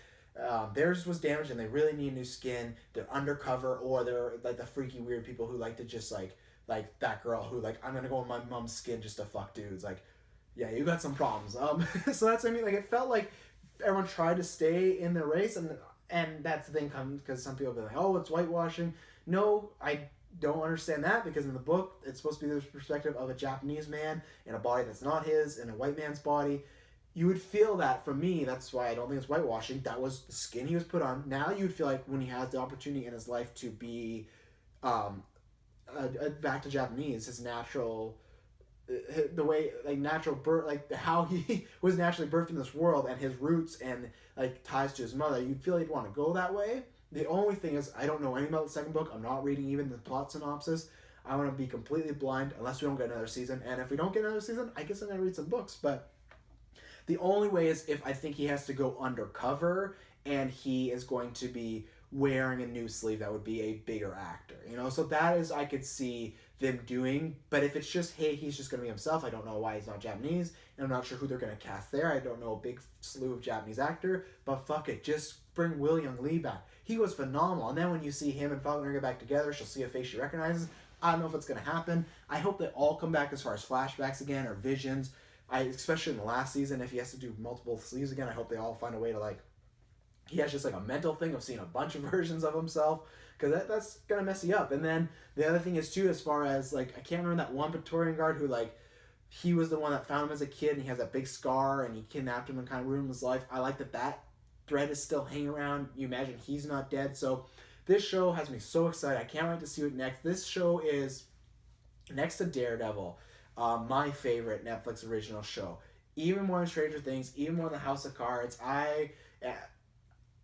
theirs was damaged and they really need new skin. They're undercover, or they're like the freaky weird people who like to just like that girl who like, I'm gonna go in my mom's skin just to fuck dudes. Like, yeah, you got some problems. So that's what I mean. Like it felt like everyone tried to stay in their race, and that's the thing, because some people be like, oh, it's whitewashing. No, I don't understand that, because in the book it's supposed to be the perspective of a Japanese man in a body that's not his, in a white man's body. You would feel that from me. That's why I don't think it's whitewashing. That was the skin he was put on. Now you would feel like when he has the opportunity in his life to be back to Japanese, his natural, the way, like natural birth, like how he was naturally birthed in this world, and his roots and like ties to his mother, you'd feel like he'd want to go that way. The only thing is, I don't know anything about the second book. I'm not reading even the plot synopsis. I want to be completely blind unless we don't get another season. And if we don't get another season, I guess I'm gonna read some books. But the only way is if I think he has to go undercover and he is going to be wearing a new sleeve that would be a bigger actor, So that is, I could see them doing. But if it's just, hey, he's just going to be himself, I don't know why he's not Japanese, and I'm not sure who they're going to cast there. I don't know a big slew of Japanese actor, but fuck it, just bring Will Young Lee back. He was phenomenal. And then when you see him and Falconer get back together, she'll see a face she recognizes. I don't know if it's going to happen. I hope they all come back as far as flashbacks again or visions. Especially in the last season, if he has to do multiple sleeves again, I hope they all find a way to like, he has just like a mental thing of seeing a bunch of versions of himself, because that's gonna mess you up. And then the other thing is too, as far as like, I can't remember that one Praetorian guard who like, he was the one that found him as a kid and he has that big scar and he kidnapped him and kind of ruined his life. I like that thread is still hanging around. You imagine he's not dead. So this show has me so excited. I can't wait to see what next. This show is next to Daredevil, my favorite Netflix original show. Even more than Stranger Things, even more than House of Cards.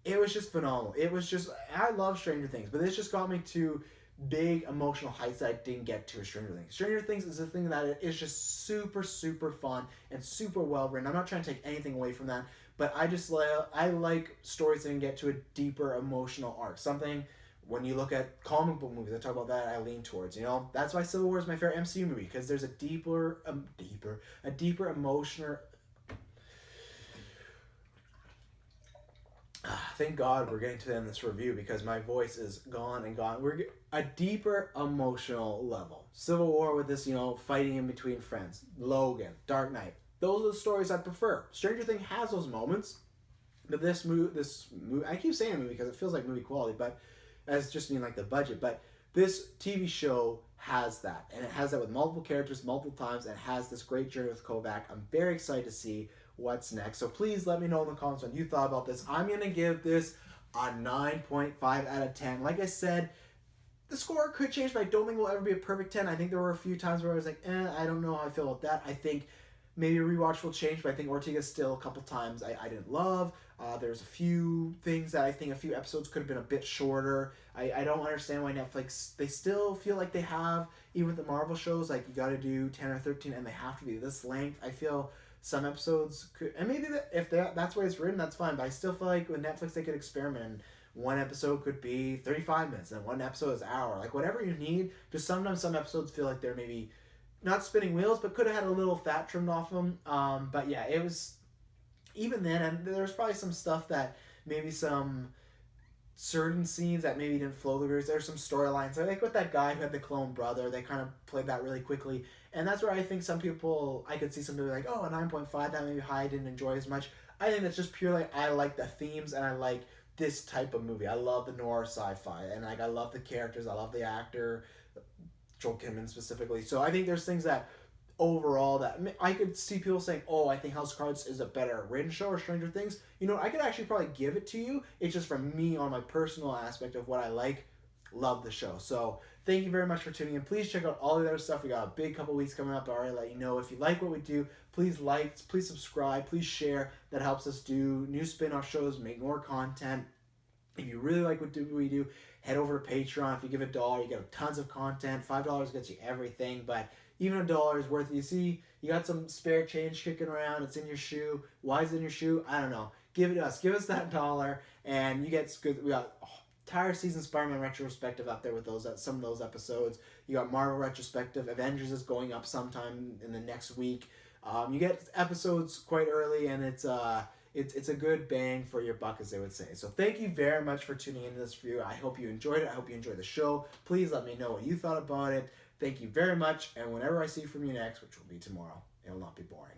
It was just phenomenal. It was just, I love Stranger Things, but this just got me to big emotional heights that I didn't get to with Stranger Things. Stranger Things is a thing that is just super, super fun and super well written. I'm not trying to take anything away from that, but I like stories that can get to a deeper emotional arc. Something, when you look at comic book movies, I talk about that, I lean towards, That's why Civil War is my favorite MCU movie, because there's a deeper emotional. Thank God we're getting to the end of this review, because my voice is gone and gone. We're a deeper emotional level. Civil War with this, fighting in between friends. Logan, Dark Knight. Those are the stories I prefer. Stranger Things has those moments, but this movie, I keep saying movie because it feels like movie quality, but as just mean like the budget. But this TV show has that, and it has that with multiple characters, multiple times, and it has this great journey with Kovac. I'm very excited to see what's next. So please let me know in the comments what you thought about this. I'm going to give this a 9.5 out of 10. Like I said, the score could change, but I don't think it will ever be a perfect 10. I think there were a few times where I was like, I don't know how I feel about that. I think maybe a rewatch will change, but I think Ortega still a couple times I didn't love. There's a few things that I think a few episodes could have been a bit shorter. I don't understand why Netflix, they still feel like they have, even with the Marvel shows, like you got to do 10 or 13 and they have to be this length. I feel some episodes could, and maybe if that's the way it's written, that's fine, but I still feel like with Netflix they could experiment, and one episode could be 35 minutes and one episode is an hour, like whatever you need. Just sometimes some episodes feel like they're maybe not spinning wheels, but could have had a little fat trimmed off them. But yeah, it was, even then, and there's probably some stuff that maybe some certain scenes that maybe didn't flow the viewers. There's some storylines. Like with that guy who had the clone brother, they kind of played that really quickly. And that's where I think some people, I could see some people like, oh, a 9.5, that maybe high, I didn't enjoy as much. I think that's just purely, I like the themes and I like this type of movie. I love the noir sci-fi and like I love the characters, I love the actor, Joel Kinnaman specifically. So I think there's things that overall that I could see people saying, oh, I think House of Cards is a better written show or Stranger Things. You know, I could actually probably give it to you. It's just from me on my personal aspect of what I like. Love the show. So thank you very much for tuning in. Please check out all the other stuff. We got a big couple weeks coming up. I already let you know. If you like what we do, please like, please subscribe, please share. That helps us do new spin-off shows, make more content. If you really like what we do, head over to Patreon. If you give $1, you get tons of content. $5 gets you everything, but even $1 is worth it. You see, you got some spare change kicking around. It's in your shoe. Why is it in your shoe? I don't know. Give it to us. Give us that $1, and you get good. We got entire season Spider-Man retrospective up there with those some of those episodes. You got Marvel retrospective. Avengers is going up sometime in the next week. You get episodes quite early, and it's a good bang for your buck, as they would say. So thank you very much for tuning into this review. I hope you enjoyed it. I hope you enjoyed the show. Please let me know what you thought about it. Thank you very much, and whenever I see from you next, which will be tomorrow, it will not be boring.